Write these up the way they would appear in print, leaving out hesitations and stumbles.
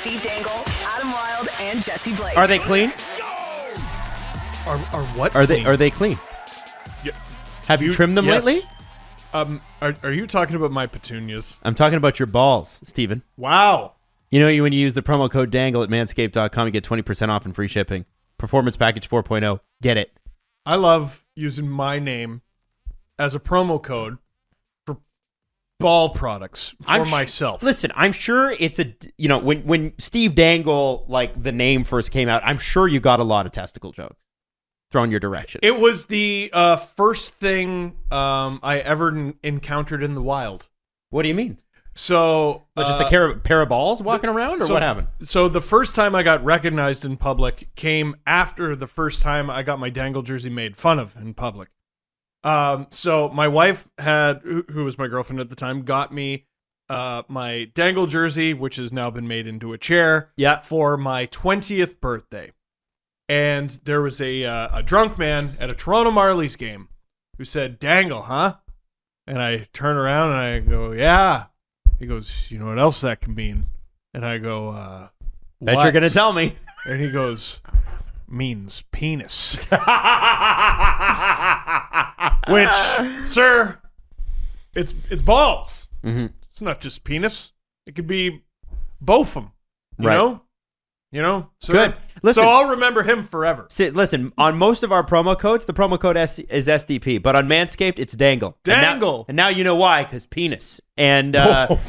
Steve Dangle, Adam Wilde, and Jesse Blake. Are they clean? Are what? Are clean? they clean? Yeah. Have you trimmed them Yes. lately? Are you talking about my petunias? I'm talking about your balls, Steven. Wow. You know, when you use the promo code DANGLE at manscaped.com, you get 20% off and free shipping. Performance Package 4.0. Get it. I love using my name as a promo code ball products for myself. Listen, I'm sure it's when Steve Dangle, like the name first came out, I'm sure you got a lot of testicle jokes thrown your direction. It was the first thing I ever encountered in the wild. What do you mean? So Just a pair of balls walking around, or what happened? So the first time I got recognized in public came after the first time I got my Dangle jersey made fun of in public. So my wife who was my girlfriend at the time, got me my Dangle jersey, which has now been made into a chair, for my 20th birthday. And there was a drunk man at a Toronto Marlies game who said, "Dangle, huh?" And I turn around and I go, "Yeah." He goes, "You know what else that can mean?" And I go, Bet you're going to tell me. And he goes, "Means penis." Which, sir, it's balls. Mm-hmm. It's not just penis. It could be both of them. You know? Sir. Good. Listen, so I'll remember him forever. Listen, on most of our promo codes, the promo code is SDP, but on Manscaped, it's Dangle. Dangle. And now you know why, because penis. And, no,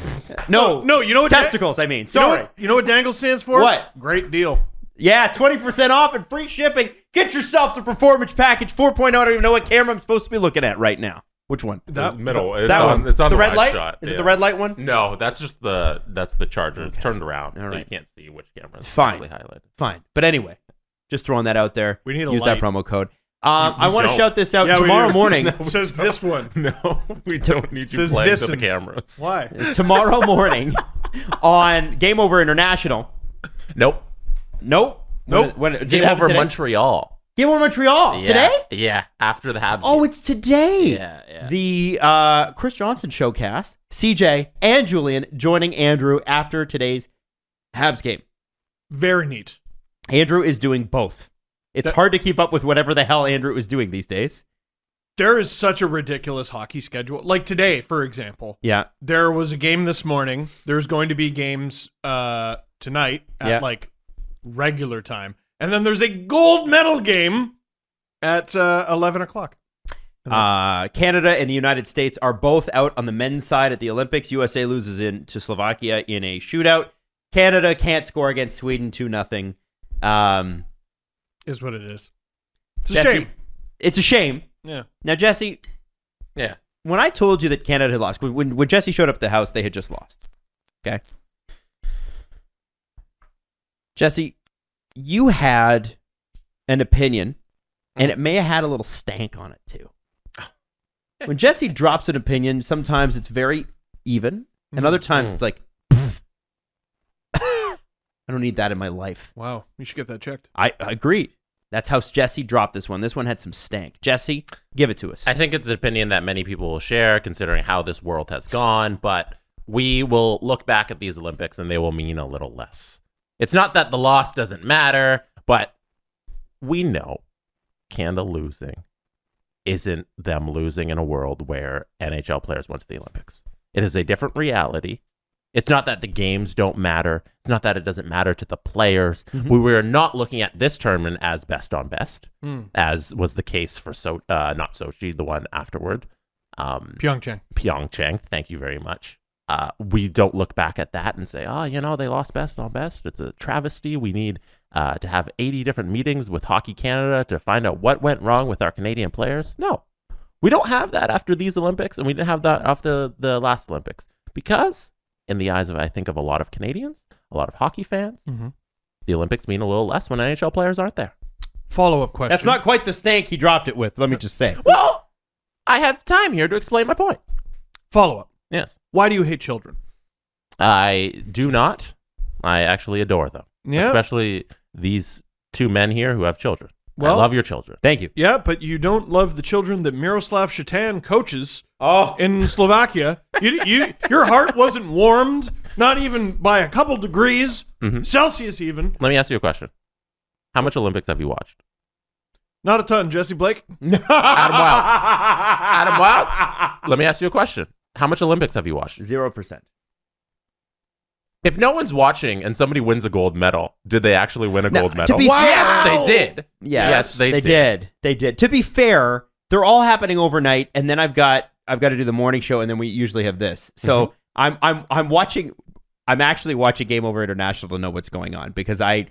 you know what? testicles, I mean. Sorry. You know what Dangle stands for? What? Great deal. Yeah, 20% off and free shipping. Get yourself the Performance Package 4.0. I don't even know what camera I'm supposed to be looking at right now. Which one? That middle. That one. It's on the the red wide light? shot. Is it the red light one? No, that's the charger. It's turned around. All So right. you can't see which camera is Fine. actually highlighted. Fine. But anyway, just throwing that out there. We need a Use light. that promo code. I want to don't. shout this out Yeah, we tomorrow do. morning. It says this one. No, we don't need you Says playing this to the and- cameras. Why? Tomorrow morning on Game Over International. Nope. Nope. When Game over Montreal. Game Over Montreal. Yeah. Today? Yeah, after the Habs. Oh, game. it's today. Yeah. The Chris Johnson showcast, CJ and Julian joining Andrew after today's Habs game. Very neat. Andrew is doing both. It's hard to keep up with whatever the hell Andrew is doing these days. There is such a ridiculous hockey schedule. Like today, for example. Yeah. There was a game this morning. There's going to be games tonight at like regular time. And then there's a gold medal game at 11 o'clock. Canada and the United States are both out on the men's side at the Olympics. USA loses to Slovakia in a shootout. Canada can't score against Sweden 2-0. Is what it is. It's a Jesse, shame. It's a shame. Yeah. Now, Jesse, Yeah. when I told you that Canada had lost, when Jesse showed up at the house, they had just lost. Okay? Jesse, you had an opinion, and it may have had a little stank on it, too. When Jesse drops an opinion, sometimes it's very even, and other times it's like, I don't need that in my life. Wow. You should get that checked. I agree. That's how Jesse dropped this one. This one had some stank. Jesse, give it to us. I think it's an opinion that many people will share considering how this world has gone, but we will look back at these Olympics and they will mean a little less. It's not that the loss doesn't matter, but we know Canada losing isn't them losing in a world where NHL players went to the Olympics. It is a different reality. It's not that the games don't matter. It's not that it doesn't matter to the players. Mm-hmm. We were not looking at this tournament as best on best, as was the case for not Sochi, the one afterward. Pyeongchang. Thank you very much. We don't look back at that and say, they lost best on best. It's a travesty. We need to have 80 different meetings with Hockey Canada to find out what went wrong with our Canadian players. No, we don't have that after these Olympics, and we didn't have that after the last Olympics because, in the eyes of, I think, of a lot of Canadians, a lot of hockey fans, the Olympics mean a little less when NHL players aren't there. Follow-up question. That's not quite the stank he dropped it with, let me just say. Well, I have time here to explain my point. Follow-up. Yes. Why do you hate children? I do not. I actually adore them. Yeah. Especially these two men here who have children. Well, I love your children. Thank you. Yeah, but you don't love the children that Miroslav Shatan coaches Oh, in Slovakia. Your heart wasn't warmed Not even by a couple degrees Celsius even. Let me ask you a question. How much Olympics have you watched? Not a ton. Jesse Blake? Adam Wilde. Adam Wilde? Let me ask you a question. How much Olympics have you watched? 0%. If no one's watching and somebody wins a gold medal, did they actually win a gold medal? To be fair, yes, they did. Yes, they did. They did. To be fair, they're all happening overnight, and then I've got to do the morning show, and then we usually have this. So I'm watching. I'm actually watching Game Over International to know what's going on because I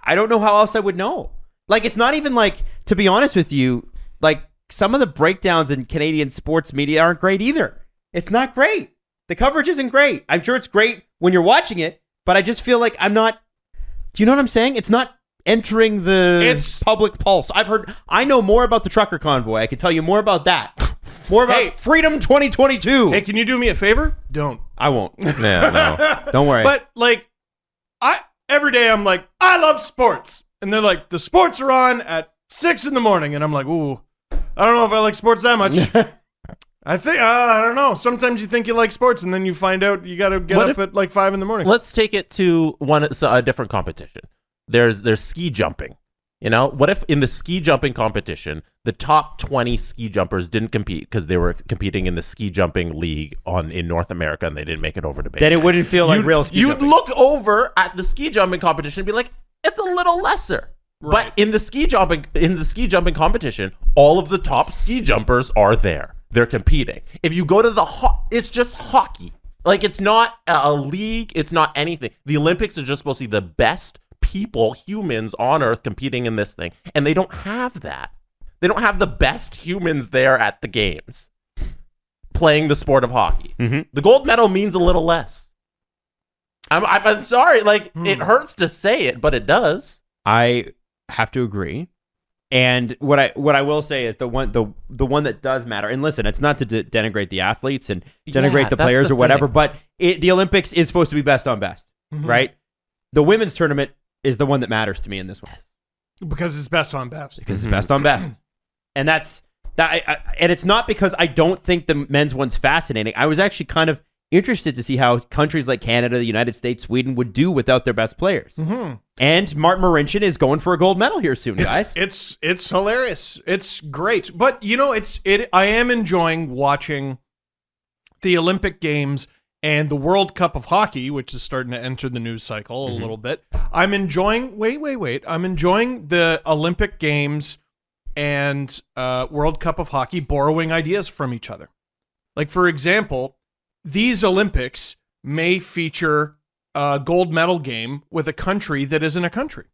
don't know how else I would know. Like, it's not even like, to be honest with you, like some of the breakdowns in Canadian sports media aren't great either. It's not great. The coverage isn't great. I'm sure it's great when you're watching it, but I just feel like I'm not. Do you know what I'm saying? It's not entering the public pulse. I know more about the trucker convoy. I can tell you more about that. More about Freedom 2022. Hey, can you do me a favor? Don't. I won't. Yeah, no. Don't worry. But like, every day I'm like, I love sports. And they're like, the sports are on at 6 a.m. And I'm like, ooh, I don't know if I like sports that much. I think, I don't know. Sometimes you think you like sports and then you find out you got to get up at like 5 a.m. Let's take it to a different competition. There's ski jumping. You know, what if in the ski jumping competition, the top 20 ski jumpers didn't compete because they were competing in the ski jumping league in North America and they didn't make it over to base? Then it wouldn't feel like real ski jumping. You'd look over at the ski jumping competition and be like, it's a little lesser. Right. But in the ski jumping competition, all of the top ski jumpers are there. They're competing. If you go to it's just hockey. Like, it's not a league. It's not anything. The Olympics are just supposed to be the best humans on Earth competing in this thing. And they don't have that. They don't have the best humans there at the games playing the sport of hockey. Mm-hmm. The gold medal means a little less. I'm sorry. Like, it hurts to say it, but it does. I have to agree. And what I will say is the one that does matter. And listen, it's not to denigrate the athletes and denigrate the players or whatever, but the Olympics is supposed to be best on best, right? The women's tournament is the one that matters to me in this one because it's best on best. Because it's best on best, and that's that. And it's not because I don't think the men's one's fascinating. I was actually kind of interested to see how countries like Canada, the United States, Sweden would do without their best players. Mm-hmm. And Martin Marincin is going for a gold medal here soon, guys. It's hilarious. It's great. But you know, I am enjoying watching the Olympic Games and the World Cup of Hockey, which is starting to enter the news cycle a little bit. I'm enjoying I'm enjoying the Olympic Games and World Cup of Hockey borrowing ideas from each other. Like, for example, these Olympics may feature a gold medal game with a country that isn't a country.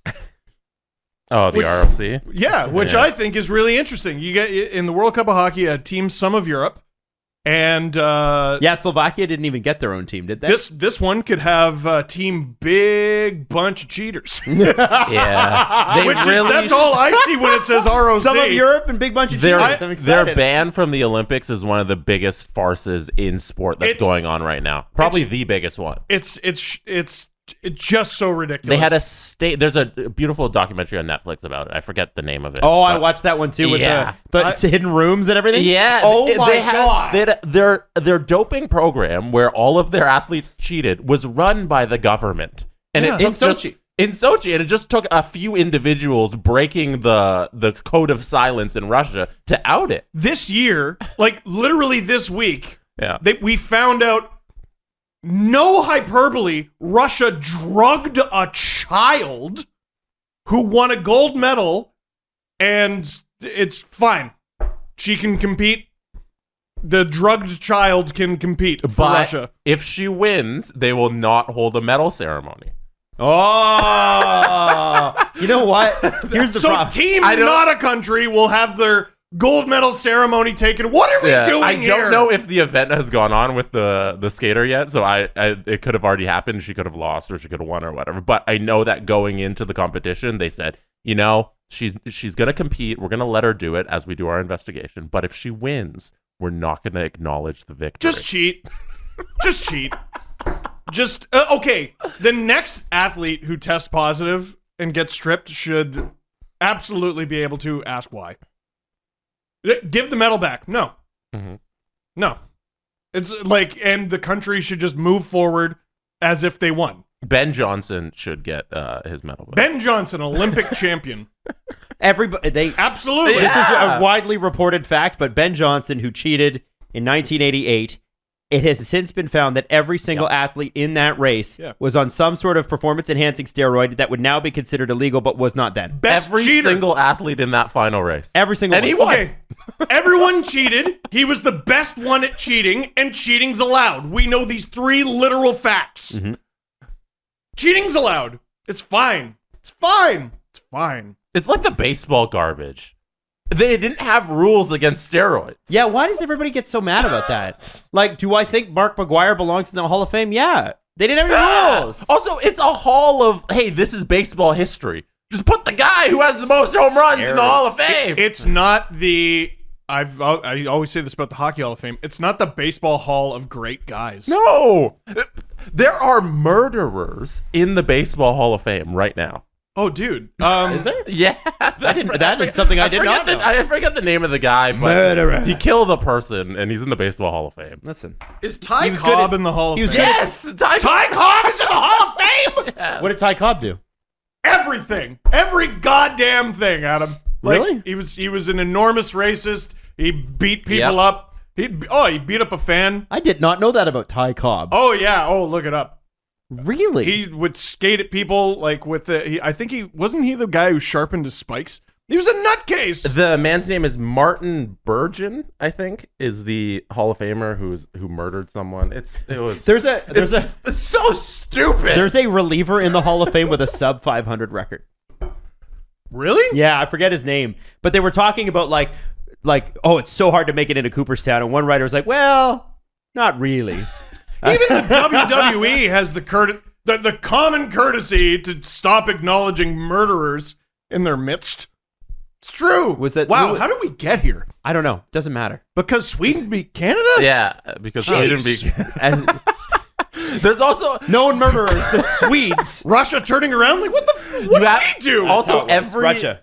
The ROC? Yeah, which I think is really interesting. You get in the World Cup of Hockey a team, some of Europe, and Slovakia didn't even get their own team, did they? This one could have a team big bunch of cheaters. Yeah, that's all I see when it says ROC. Some of Europe and big bunch of cheaters. I'm excited. Their ban from the Olympics is one of the biggest farces in sport that's going on right now. Probably the biggest one. It's just so ridiculous. They had a state. There's a beautiful documentary on Netflix about it. I forget the name of it. Oh, I watched that one too with the hidden rooms and everything. Yeah. Oh my God. They had their doping program where all of their athletes cheated was run by the government, and in Sochi, and it just took a few individuals breaking the code of silence in Russia to out it. This year, like literally this week, we found out. No hyperbole, Russia drugged a child who won a gold medal, and it's fine. She can compete. The drugged child can compete for Russia. If she wins, they will not hold a medal ceremony. Oh! You know what? Here's the problem. So teams not a country will have their gold medal ceremony taken. What are we doing here? I don't know if the event has gone on with the skater yet, so it could have already happened. She could have lost or she could have won or whatever. But I know that going into the competition, they said, you know, she's going to compete. We're going to let her do it as we do our investigation. But if she wins, we're not going to acknowledge the victory. Just cheat. Just cheat. Just, okay. The next athlete who tests positive and gets stripped should absolutely be able to ask why. Give the medal back. No. Mm-hmm. No. It's like, and the country should just move forward as if they won. Ben Johnson should get his medal. Ben Johnson, Olympic champion. Everybody, Absolutely. This is a widely reported fact, but Ben Johnson, who cheated in 1988, it has since been found that every single athlete in that race was on some sort of performance-enhancing steroid that would now be considered illegal, but was not then. Every single athlete in that final race. Every single one. And he won. Okay. Everyone cheated. He was the best one at cheating, and cheating's allowed. We know these 3 literal facts. Mm-hmm. Cheating's allowed. It's fine. It's fine. It's fine. It's like the baseball garbage. They didn't have rules against steroids. Yeah, why does everybody get so mad about that? Like, do I think Mark McGwire belongs in the Hall of Fame? Yeah. They didn't have any rules. Also, it's a hall of, hey, this is baseball history. Just put the guy who has the most home runs in the Hall of Fame. It's not the... I always say this about the Hockey Hall of Fame. It's not the Baseball Hall of Great Guys. No. There are murderers in the Baseball Hall of Fame right now. Oh, dude. Is there? Yeah. That is something I did not know. I forget the name of the guy, but Murderer. he killed a person, and he's in the Baseball Hall of Fame. Listen. Is Ty was good Cobb at- in the Hall of he was Fame? Yes! Ty Cobb is in the Hall of Fame? Yeah. What did Ty Cobb do? Everything. Every goddamn thing, Adam. Really? He was an enormous racist. He beat people up. He beat up a fan. I did not know that about Ty Cobb. Oh, yeah. Oh, look it up. Really? He would skate at people like with the... I think he... Wasn't he the guy who sharpened his spikes? He was a nutcase. The man's name is Martin Burgeon, I think, is the Hall of Famer who murdered someone. It's so stupid. There's a reliever in the Hall of Fame with a sub 500 record. Really? Yeah, I forget his name, but they were talking about like, oh, it's so hard to make it into Cooperstown, and one writer was like, well, not really. Even the WWE has the common courtesy to stop acknowledging murderers in their midst. It's true. Was that- Wow, who- how did we get here? I don't know. Doesn't matter. Because Sweden beat Canada? Yeah, because Sweden Jeez. beat. As, There's also known murderers, the Swedes. Russia turning around like, what did we do? Also, how it was.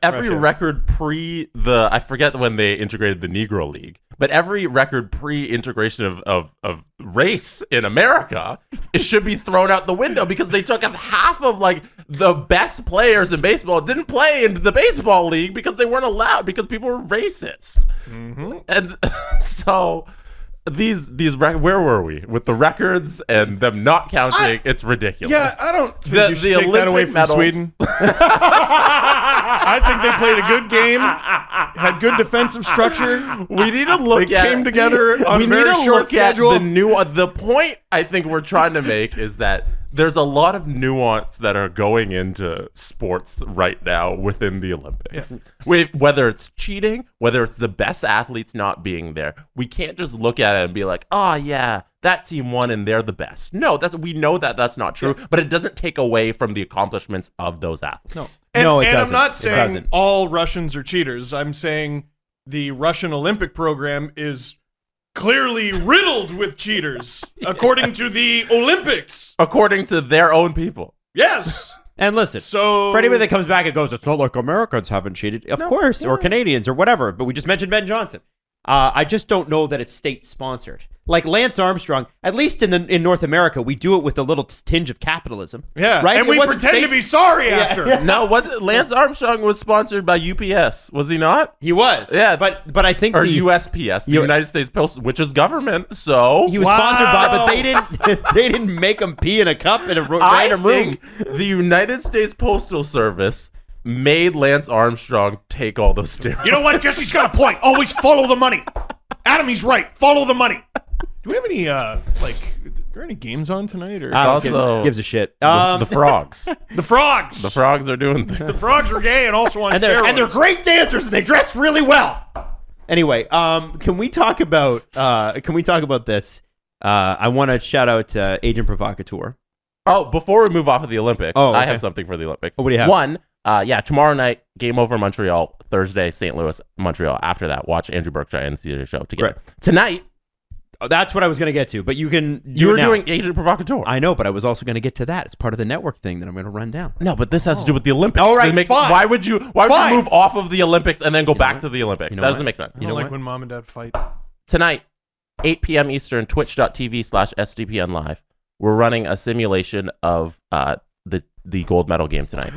every Russia. record pre the I forget when they integrated the Negro League, but every record pre-integration of race in America, it should be thrown out the window because they took up half of like the best players in baseball didn't play in the baseball league because they weren't allowed because people were racist. Mm-hmm. And so these where were we with the records and them not counting? It's ridiculous. Yeah, I don't think you should take Olympic that away from medals- Sweden. I think they played a good game, had good defensive structure. We need to look They at came together on we a very need to short look at schedule. the point I think we're trying to make is that there's a lot of nuance that are going into sports right now within the Olympics. Whether it's cheating, whether it's the best athletes not being there, we can't just look at it and be like, oh yeah, that team won and they're the best. No, we know that that's not true, but it doesn't take away from the accomplishments of those athletes. And, No, it and doesn't. I'm not It saying doesn't. all Russians are cheaters. I'm saying the Russian Olympic program is clearly riddled with cheaters, according to the Olympics. According to their own people. Yes. And listen, So for anybody that comes back and goes, it's not like Americans haven't cheated. Of course, or Canadians or whatever. But we just mentioned Ben Johnson. I just don't know that it's state sponsored. Like Lance Armstrong, at least in North America, we do it with a little tinge of capitalism. yeah, right. and It we wasn't pretend to state- be sorry after. No, was it Lance Armstrong was sponsored by UPS? Was he not? He was. Yeah. but I think Or the- USPS, the U- United States Postal, which is government. So he was Wow. sponsored by, but they didn't make him pee in a cup in a I random room. think the United States Postal Service made Lance Armstrong take all those steroids. You know what? Jesse's got a point. Always follow the money. Adam, he's right. Follow the money. Do we have any are there any games on tonight or I don't Also- gives a shit. The frogs. the frogs? The frogs are doing things. The frogs are gay and also on and steroids. they're great dancers and they dress really well. Anyway, can we talk about this? I want to shout out Agent Provocateur. Oh, before we move off of the Olympics, Oh, I okay. have something for the Olympics. Oh, what do you have? One, tomorrow night, game over Montreal. Thursday, St. Louis, Montreal. After that, watch Andrew Berkshire and the show together. Right. Tonight, Oh, that's what I was going to get to, but you can. you do were it now. doing Agent Provocateur. I know, but I was also going to get to that. It's part of the network thing that I'm going to run down. No, but this has to do with the Olympics. All right, It makes- fine. Why would you Fine. move off of the Olympics and then go back what? to the Olympics? You know That what? doesn't make sense. I You don't know like what? when mom and dad fight. Tonight, 8 p.m. Eastern, twitch.tv/SDPN Live. we're running a simulation of the gold medal game tonight.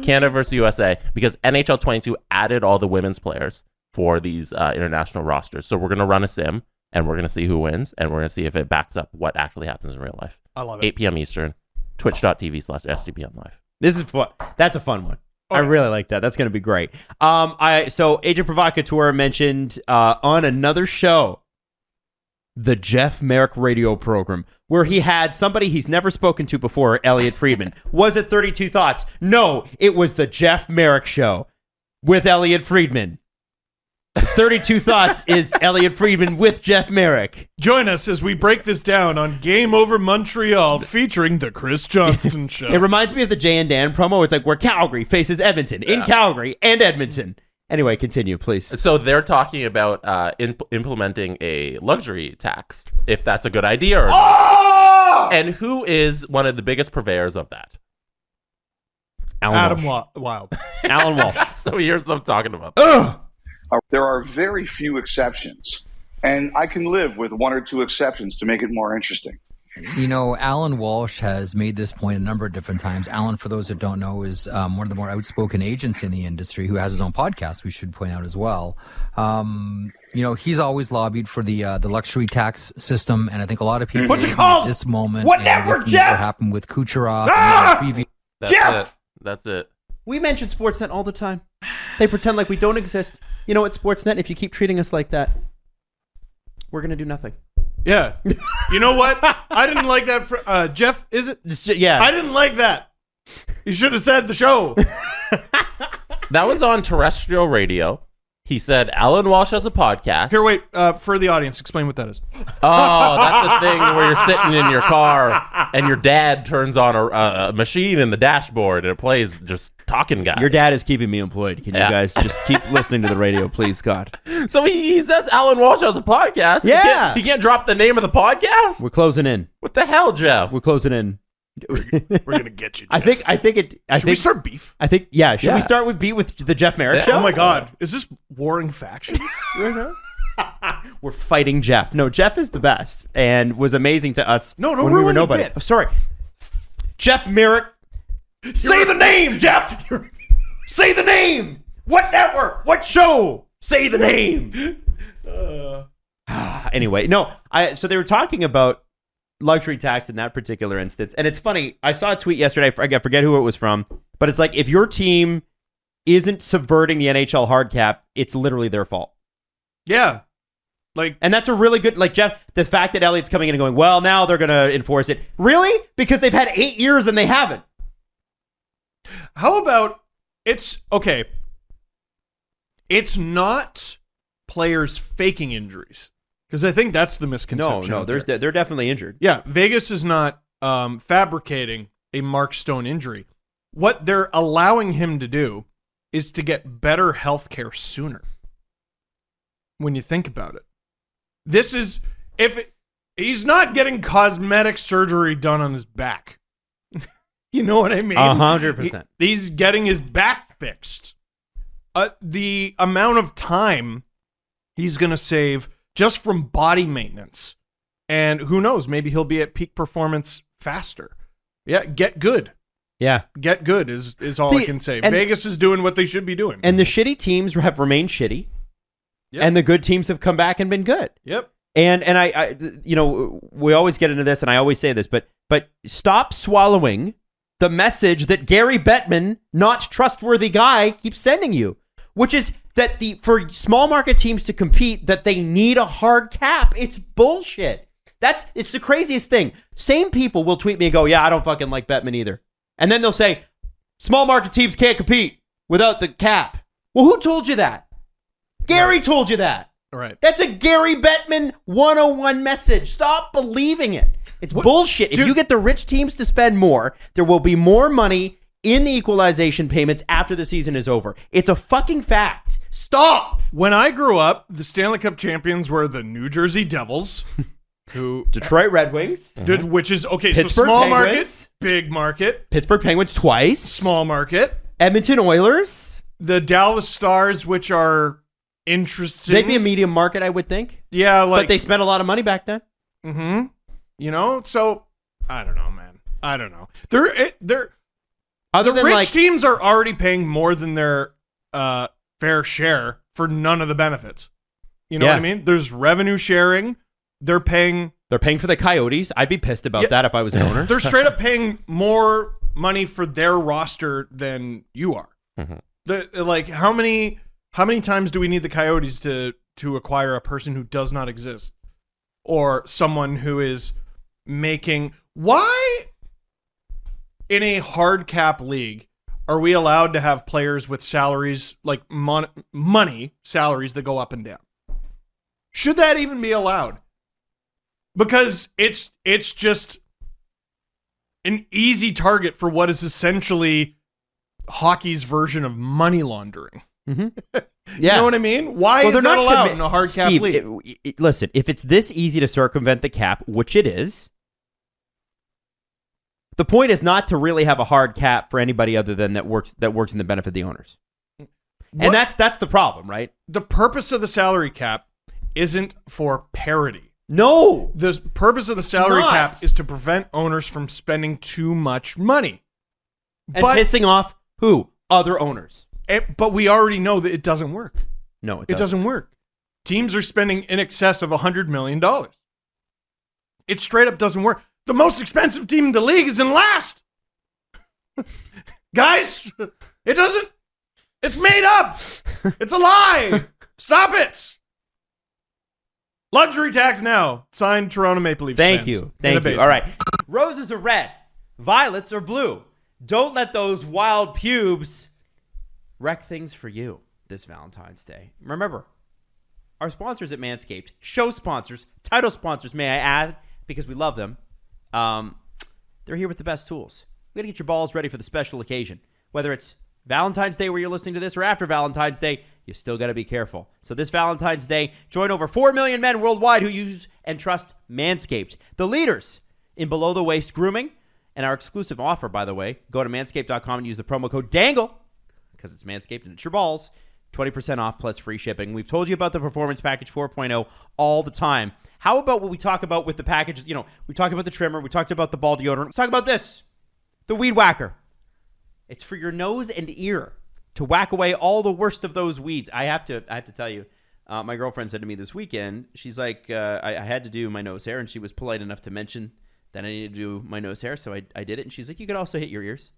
Canada versus USA, because NHL 22 added all the women's players for these international rosters. So we're going to run a sim, and we're going to see who wins, and we're going to see if it backs up what actually happens in real life. I love it. 8 p.m. Eastern, twitch.tv/SDPN Live. This is fun. That's a fun one. I really like that. That's going to be great. So Agent Provocateur mentioned on another show, the Jeff Merrick radio program, where he had somebody he's never spoken to before, Elliot Friedman. Was it 32 Thoughts? No, it was the Jeff Merrick Show with Elliot Friedman. 32 Thoughts is Elliot Friedman with Jeff Merrick. Join us as we break this down on Game Over Montreal featuring the Chris Johnston Show. It reminds me of the Jay and Dan promo. It's like where Calgary faces Edmonton, in Calgary and Edmonton. Anyway, continue, please. So they're talking about implementing a luxury tax, if that's a good idea or not. And who is one of the biggest purveyors of that? Adam Wild. Alan Walsh. So here's them talking about that. There are very few exceptions, and I can live with one or two exceptions to make it more interesting. You know, Alan Walsh has made this point a number of different times. Alan, for those that don't know, is one of the more outspoken agents in the industry who has his own podcast, we should point out as well. You know, he's always lobbied for the luxury tax system, and I think a lot of people What's it called? at this moment What network, Jeff? What happened with Kucherov. That's Jeff! That's it. We mention Sportsnet all the time. They pretend like we don't exist. You know what, Sportsnet? If you keep treating us like that, we're going to do nothing. Yeah. You know what? I didn't like that. Jeff, is it? Yeah. I didn't like that. You should have said the show. That was on terrestrial radio. He said Alan Walsh has a podcast. Here, wait. For the audience, explain what that is. Oh, that's the thing where you're sitting in your car and your dad turns on a machine in the dashboard and it plays just talking guys. Your dad is keeping me employed. Can you guys just keep listening to the radio, please, God? So he says Alan Walsh has a podcast. Yeah. He can't drop the name of the podcast? We're closing in. What the hell, Jeff? We're closing in. We're gonna get you, Jeff. Should we start beef? Should we start with the Jeff Merrick show? Oh my God. Is this warring factions right now? We're fighting Jeff. No, Jeff is the best and was amazing to us. No, don't when we were ruin the nobody. bit. Oh, sorry. Jeff Merrick. Say the name, Jeff. Say the name. What network? What show? Say the name. Anyway, no. So they were talking about luxury tax in that particular instance. And it's funny. I saw a tweet yesterday. I forget who it was from. But it's like, if your team isn't subverting the NHL hard cap, it's literally their fault. Yeah. And that's a really good, Jeff, the fact that Elliot's coming in and going, well, now they're going to enforce it. Really? Because they've had 8 years and they haven't. How about it's not players faking injuries. Because I think that's the misconception. No, they're definitely injured. Yeah, Vegas is not fabricating a Mark Stone injury. What they're allowing him to do is to get better health care sooner. When you think about it. He's not getting cosmetic surgery done on his back. You know what I mean? 100%. He's getting his back fixed. The amount of time he's going to save just from body maintenance. And who knows, maybe he'll be at peak performance faster. Yeah, get good. Yeah. Get good is all I can say. Vegas is doing what they should be doing. And the shitty teams have remained shitty. Yep. And the good teams have come back and been good. Yep. And I we always get into this, and I always say this, but stop swallowing the message that Gary Bettman, not trustworthy guy, keeps sending you, which is that for small market teams to compete, that they need a hard cap. It's bullshit. It's the craziest thing. Same people will tweet me and go, yeah, I don't fucking like Bettman either. And then they'll say, small market teams can't compete without the cap. Well, who told you that? Gary told you that. All right. That's a Gary Bettman 101 message. Stop believing it. It's bullshit. If you get the rich teams to spend more, there will be more money in the equalization payments after the season is over. It's a fucking fact. Stop. When I grew up, the Stanley Cup champions were the New Jersey Devils, who Detroit Red Wings, which is okay. Pittsburgh so small Penguins. market, big market, Pittsburgh Penguins twice, small market, Edmonton Oilers, the Dallas Stars, which are interesting. They'd be a medium market, I would think. Yeah, but they spent a lot of money back then. Mm-hmm. You know, so I don't know, man. I don't know. They're Other the than rich like, teams are already paying more than their fair share for none of the benefits. You know what I mean? There's revenue sharing. They're paying for the Coyotes. I'd be pissed about that if I was an owner. They're straight up paying more money for their roster than you are. Like how many times do we need the Coyotes to acquire a person who does not exist, or someone who is making? Why in a hard cap league are we allowed to have players with salaries like money salaries that go up and down? Should that even be allowed? Because it's just an easy target for what is essentially hockey's version of money laundering. Yeah. You know what I mean? Why is that allowed in a hard cap Steve, league? Listen, if it's this easy to circumvent the cap, which it is, the point is not to really have a hard cap for anybody other than that works in the benefit of the owners. And that's the problem, right? The purpose of the salary cap isn't for parity. No. The purpose of the salary cap is to prevent owners from spending too much money. And pissing off who? Other owners. But we already know that it doesn't work. No, it doesn't work. Teams are spending in excess of $100 million. It straight up doesn't work. The most expensive team in the league is in last. Guys, it doesn't. It's made up. It's a lie. Stop it. Luxury tax now. Signed, Toronto Maple Leafs Thank fans you. Thank you. All right. Roses are red. Violets are blue. Don't let those wild pubes wreck things for you this Valentine's Day. Remember, our sponsors at Manscaped, show sponsors, title sponsors, may I add, because we love them. They're here with the best tools. We got to get your balls ready for the special occasion. Whether it's Valentine's Day where you're listening to this or after Valentine's Day, you still got to be careful. So this Valentine's Day, join over 4 million men worldwide who use and trust Manscaped, the leaders in below-the-waist grooming. And our exclusive offer, by the way, go to manscaped.com and use the promo code DANGLE, because it's Manscaped and it's your balls, 20% off plus free shipping. We've told you about the Performance Package 4.0 all the time. How about what we talk about with the packages? You know, we talked about the trimmer. We talked about the ball deodorant. Let's talk about this, the Weed Whacker. It's for your nose and ear to whack away all the worst of those weeds. I have to tell you, my girlfriend said to me this weekend, she's like, I had to do my nose hair, and she was polite enough to mention that I needed to do my nose hair, so I did it. And she's like, you could also hit your ears.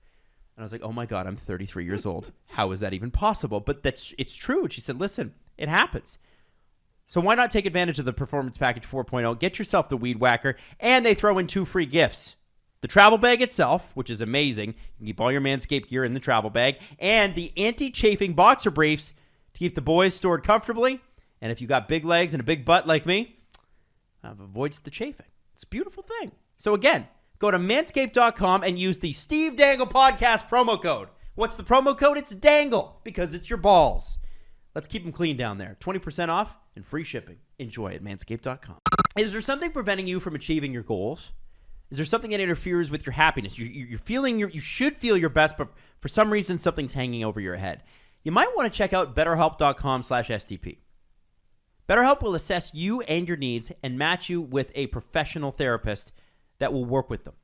And I was like, oh my God, I'm 33 years old. How is that even possible? But it's true. And she said, listen, it happens. So why not take advantage of the Performance Package 4.0? Get yourself the Weed Whacker, and they throw in 2 free gifts. The travel bag itself, which is amazing. You can keep all your Manscaped gear in the travel bag, and the anti-chafing boxer briefs to keep the boys stored comfortably. And if you got big legs and a big butt like me, it avoids the chafing. It's a beautiful thing. So again, go to manscaped.com and use the Steve Dangle Podcast promo code. What's the promo code? It's DANGLE, because it's your balls. Let's keep them clean down there. 20% off and free shipping. Enjoy at manscaped.com. Is there something preventing you from achieving your goals? Is there something that interferes with your happiness? You should feel your best, but for some reason, something's hanging over your head. You might want to check out BetterHelp.com/STP. BetterHelp will assess you and your needs and match you with a professional therapist that will work with them.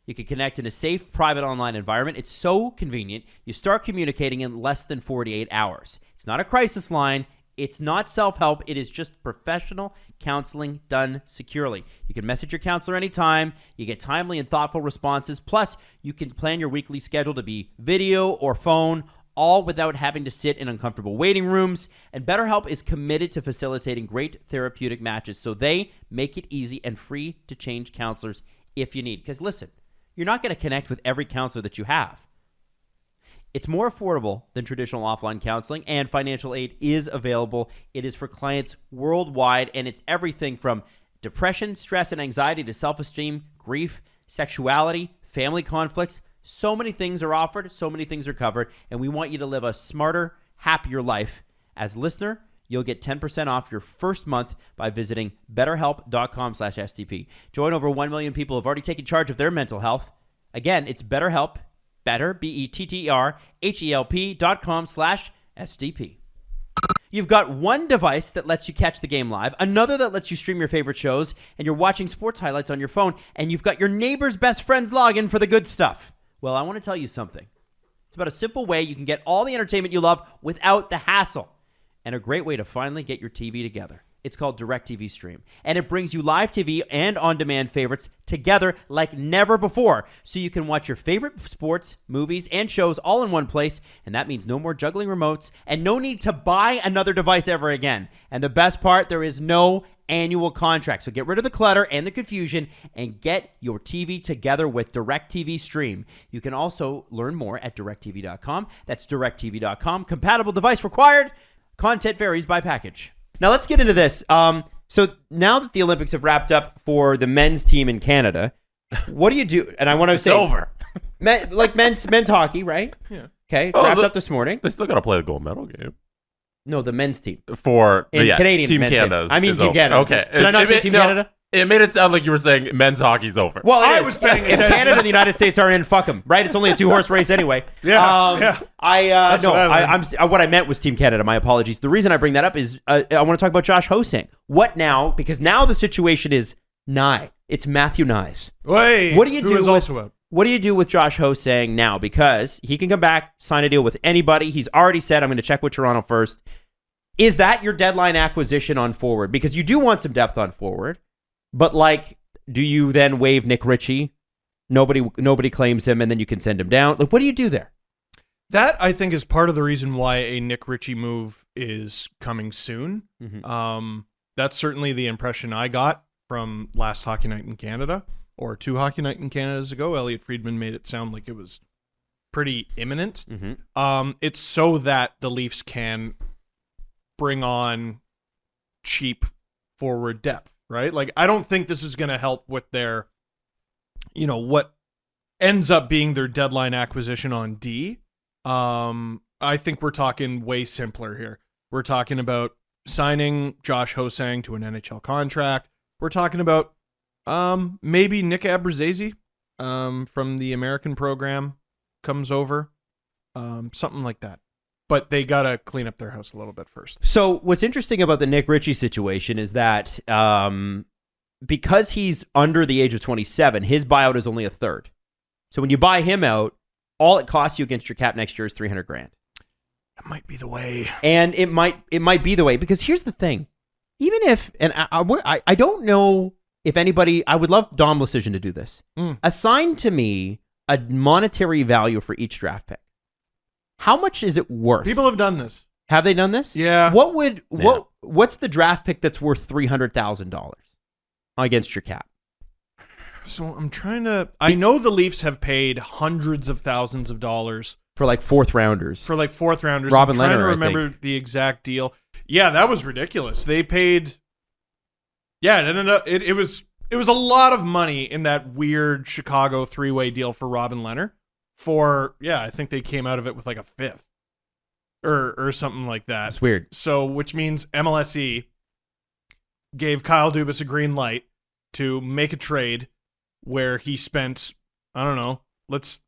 You can connect in a safe, private online environment. It's so convenient. You start communicating in less than 48 hours. It's not a crisis line. It's not self-help. It is just professional counseling done securely. You can message your counselor anytime. You get timely and thoughtful responses. Plus, you can plan your weekly schedule to be video or phone, all without having to sit in uncomfortable waiting rooms. And BetterHelp is committed to facilitating great therapeutic matches, so they make it easy and free to change counselors if you need. Because listen, you're not going to connect with every counselor that you have. It's more affordable than traditional offline counseling, and financial aid is available. It is for clients worldwide, and it's everything from depression, stress, and anxiety to self-esteem, grief, sexuality, family conflicts. So many things are offered, so many things are covered, and we want you to live a smarter, happier life. As a listener, you'll get 10% off your first month by visiting betterhelp.com/STP. Join over 1 million people who have already taken charge of their mental health. Again, it's BetterHelp. Better, BetterHelp.com/STP. You've got one device that lets you catch the game live, another that lets you stream your favorite shows, and you're watching sports highlights on your phone, and you've got your neighbor's best friend's login for the good stuff. Well, I want to tell you something. It's about a simple way you can get all the entertainment you love without the hassle, and a great way to finally get your TV together. It's called DirecTV Stream, and it brings you live TV and on-demand favorites together like never before, so you can watch your favorite sports, movies, and shows all in one place, and that means no more juggling remotes and no need to buy another device ever again. And the best part, there is no annual contract, so get rid of the clutter and the confusion and get your TV together with DirecTV Stream. You can also learn more at directtv.com. That's directtv.com. Compatible device required. Content varies by package. Now let's get into this. So now that the Olympics have wrapped up for the men's team in Canada, what do you do? And I want to say, over. men's hockey, right? Yeah. Okay, wrapped up this morning. They still got to play the gold medal game. No, the men's team. Canadian Team men's Canada. team. I mean Team Canada. Okay. Did I not say Team Canada? It made it sound like you were saying men's hockey's over. Well, I it was is. paying If attention. Canada and the United States are in, fuck them, right? It's only a 2-horse race anyway. Yeah. That's what I I'm what I meant was Team Canada. My apologies. The reason I bring that up is I want to talk about Josh Hosang. What now? Because now the situation is Nye. It's Matthew Nyes. Wait, What do you who do is with- also out? What do you do with Josh Hosang now? Because he can come back, sign a deal with anybody. He's already said, I'm going to check with Toronto first. Is that your deadline acquisition on forward? Because you do want some depth on forward. But do you then waive Nick Ritchie? Nobody claims him, and then you can send him down. What do you do there? That, I think, is part of the reason why a Nick Ritchie move is coming soon. Mm-hmm. That's certainly the impression I got from last Hockey Night in Canada, or 2 Hockey Night in Canada's ago. Elliot Friedman made it sound like it was pretty imminent. Mm-hmm. It's so that the Leafs can bring on cheap forward depth, right? I don't think this is going to help with their, what ends up being their deadline acquisition on D. I think we're talking way simpler here. We're talking about signing Josh Hosang to an NHL contract. We're talking about maybe Nick Abruzzese from the American program comes over, something like that. But they got to clean up their house a little bit first. So what's interesting about the Nick Ritchie situation is that because he's under the age of 27, his buyout is only a third. So when you buy him out, all it costs you against your cap next year is $300,000. That might be the way. And it might be the way, because here's the thing. Even if, and I don't know if anybody, I would love Dom Lucian to do this. Assign to me a monetary value for each draft pick. How much is it worth? People have done this. Have they done this? Yeah. What's the draft pick that's worth $300,000 against your cap? So I'm trying to. I know the Leafs have paid hundreds of thousands of dollars For fourth rounders. for fourth rounders. Robin I'm trying Leonard, I to remember the exact deal. Yeah, that was ridiculous. They paid. Yeah, no. It was a lot of money in that weird Chicago 3-way deal for Robin Leonard. I think they came out of it with a fifth or something like that. It's weird. So, which means MLSE gave Kyle Dubas a green light to make a trade where he spent, I don't know, let's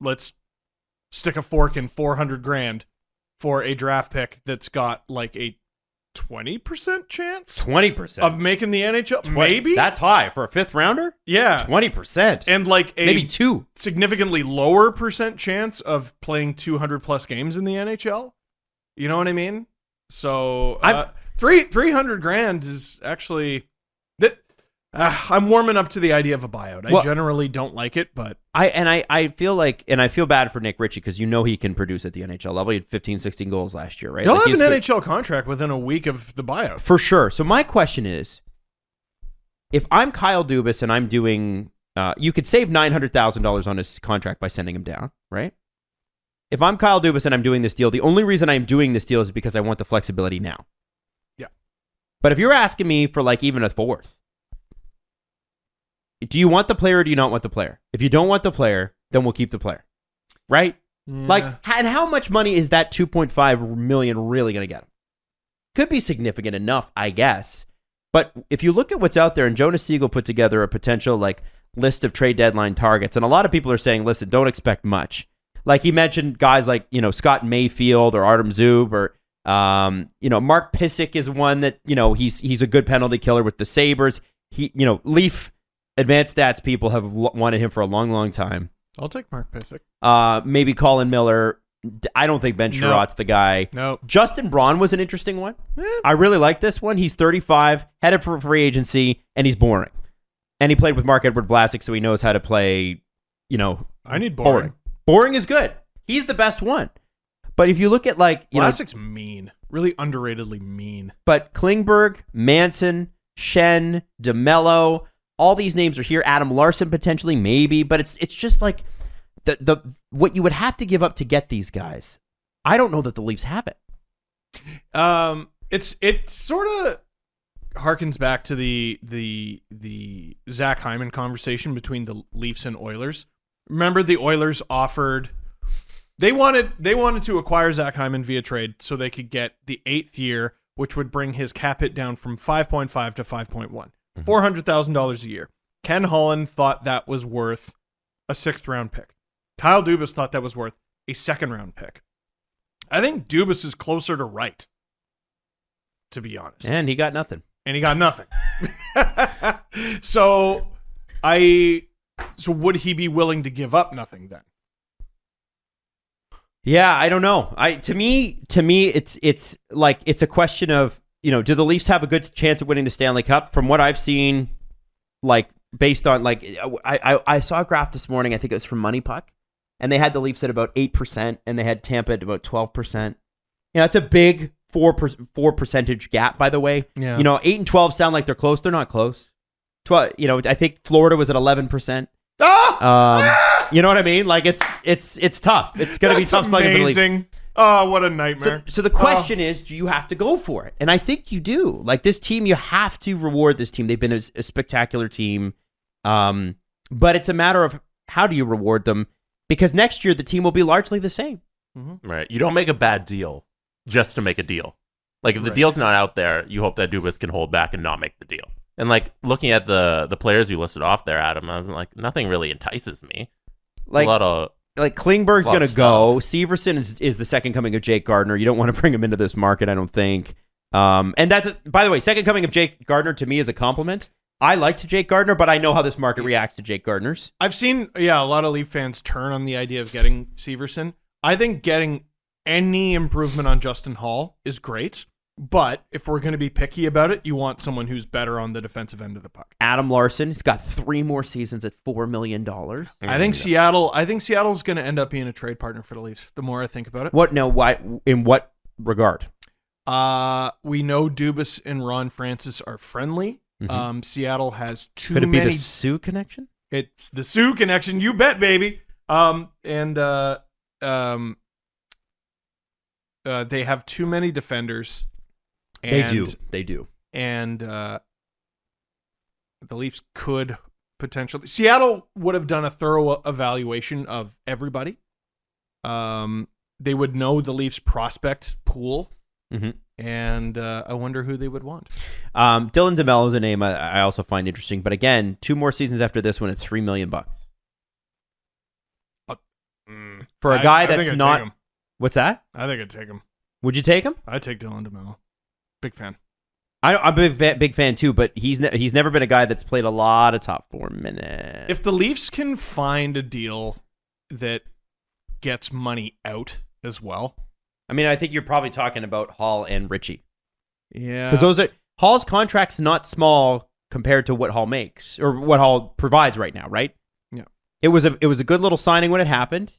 stick a fork in $400,000 for a draft pick that's got a 20% chance 20% of making the NHL. Maybe that's high for a fifth rounder. yeah, 20%, and a maybe 2. significantly lower percent chance of playing 200 plus games in the NHL. You know what I mean? So $300,000 is actually that. I'm warming up to the idea of a buyout. I generally don't like it, but I feel bad for Nick Ritchie because he can produce at the NHL level. He had 15, 16 goals last year, right? he'll have he's an good. NHL contract within a week of the buyout. For sure. So my question is, if I'm Kyle Dubas and I'm doing, you could save $900,000 on his contract by sending him down, right? If I'm Kyle Dubas and I'm doing this deal, the only reason I'm doing this deal is because I want the flexibility now. Yeah. But if you're asking me for even a fourth, do you want the player or do you not want the player? If you don't want the player, then we'll keep the player, right? Yeah. And how much money is that $2.5 million really going to get him? Could be significant enough, I guess. But if you look at what's out there, and Jonas Siegel put together a potential list of trade deadline targets, and a lot of people are saying, listen, don't expect much. He mentioned guys Scott Mayfield or Artem Zub or Mark Pysyk is one that, he's a good penalty killer with the Sabres. Leaf advanced stats people have wanted him for a long, long time. I'll take Mark Pysyk. Maybe Colin Miller. I don't think Ben Chiarot's the guy. No. Justin Braun was an interesting one. I really like this one. He's 35, headed for free agency, and he's boring. And he played with Mark-Edward Vlasic, so he knows how to play, I need boring. Boring is good. He's the best one. But if you look at Vlasic's mean. Really underratedly mean. But Klingberg, Manson, Shen, DeMello, all these names are here. Adam Larson potentially, maybe. But it's just like the what you would have to give up to get these guys. I don't know that the Leafs have it. It sort of harkens back to the Zach Hyman conversation between the Leafs and Oilers. Remember, the Oilers offered they wanted to acquire Zach Hyman via trade so they could get the 8th year, which would bring his cap hit down from 5.5 to 5.1, $400,000 a year. Ken Holland thought that was worth a 6th round pick. Kyle Dubas thought that was worth a 2nd round pick. I think Dubas is closer to right, to be honest. And he got nothing. So would he be willing to give up nothing then? Yeah, I don't know. To me, it's like it's a question of, do the Leafs have a good chance of winning the Stanley Cup? From what I've seen, based on I saw a graph this morning. I think it was from Money Puck, and they had the Leafs at about 8%, and they had Tampa at about 12%. It's a big 4 percentage gap, by the way. Yeah. 8 and 12 sound like they're close. They're not close. 12. I think Florida was at 11%. You know what I mean? It's tough. It's going to be tough slugging for the Leafs. Amazing. Oh, what a nightmare. So the question is, do you have to go for it? And I think you do. This team, you have to reward this team. They've been a spectacular team. But it's a matter of how do you reward them? Because next year, the team will be largely the same. Mm-hmm. Right. You don't make a bad deal just to make a deal. If the deal's not out there, you hope that Dubas can hold back and not make the deal. And looking at the players you listed off there, Adam, I'm like, nothing really entices me. A lot of Klingberg's going to go. Severson is the second coming of Jake Gardiner. You don't want to bring him into this market, I don't think. And that's, by the way, second coming of Jake Gardiner to me is a compliment. I liked Jake Gardiner, but I know how this market reacts to Jake Gardiners. I've seen, a lot of Leaf fans turn on the idea of getting Severson. I think getting any improvement on Justin Hall is great. But if we're going to be picky about it, you want someone who's better on the defensive end of the puck. Adam Larson has got 3 more seasons at $4 million. I think Seattle's going to end up being a trade partner for the Leafs. The more I think about it. What? No. Why? In what regard? We know Dubas and Ron Francis are friendly. Mm-hmm. Seattle has too many. Could it many. Be the Sioux connection? It's the Sioux connection. You bet, baby. They have too many defenders. They do. And the Leafs could potentially... Seattle would have done a thorough evaluation of everybody. They would know the Leafs prospect pool. Mm-hmm. And I wonder who they would want. Dylan DeMello is a name I also find interesting. But again, 2 more seasons after this one at $3 million. For a guy that's not... What's that? I think I'd take him. Would you take him? I'd take Dylan DeMello. Big fan. I'm a big fan too, but he's never been a guy that's played a lot of top 4 minutes. If the Leafs can find a deal that gets money out as well. I mean, I think you're probably talking about Hall and Ritchie. Yeah. Because Hall's contract's not small compared to what Hall makes or what Hall provides right now, right? Yeah. It was a good little signing when it happened.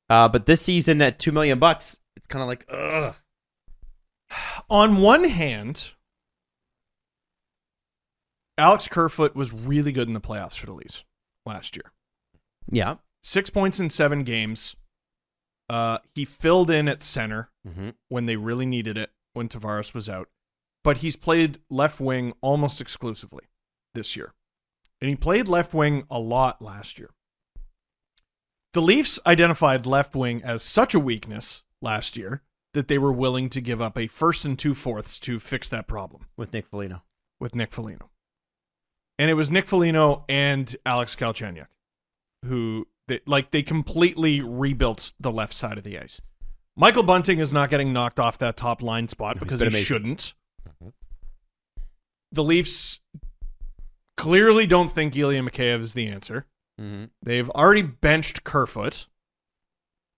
But this season at $2 million, it's kind of like, ugh. On one hand, Alex Kerfoot was really good in the playoffs for the Leafs last year. Yeah. 6 points in 7 games. He filled in at center when they really needed it, when Tavares was out. But he's played left wing almost exclusively this year. And he played left wing a lot last year. The Leafs identified left wing as such a weakness last year that they were willing to give up a 1st and 2/4 to fix that problem. With Nick Foligno. And it was Nick Foligno and Alex Galchenyuk who, they completely rebuilt the left side of the ice. Michael Bunting is not getting knocked off that top line spot because he shouldn't. The Leafs clearly don't think Ilya Mikheyev is the answer. They've already benched Kerfoot,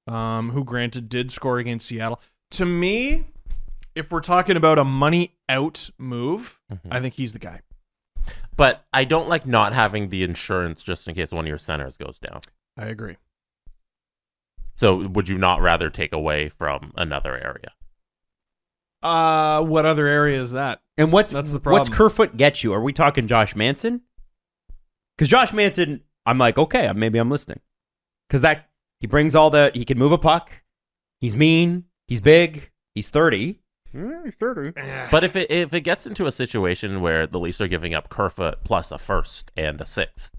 who granted did score against Seattle. To me, if we're talking about a money out move, I think he's the guy. But I don't like not having the insurance just in case one of your centers goes down. I agree. So would you not rather take away from another area? What other area is that? And That's the problem. What's Kerfoot get you? Are we talking Josh Manson? Because Josh Manson, I'm like, okay, maybe I'm listening. Because he brings he can move a puck. He's mean. He's big. He's 30. He's 30. But if it gets into a situation where the Leafs are giving up Kerfoot plus a first and a sixth,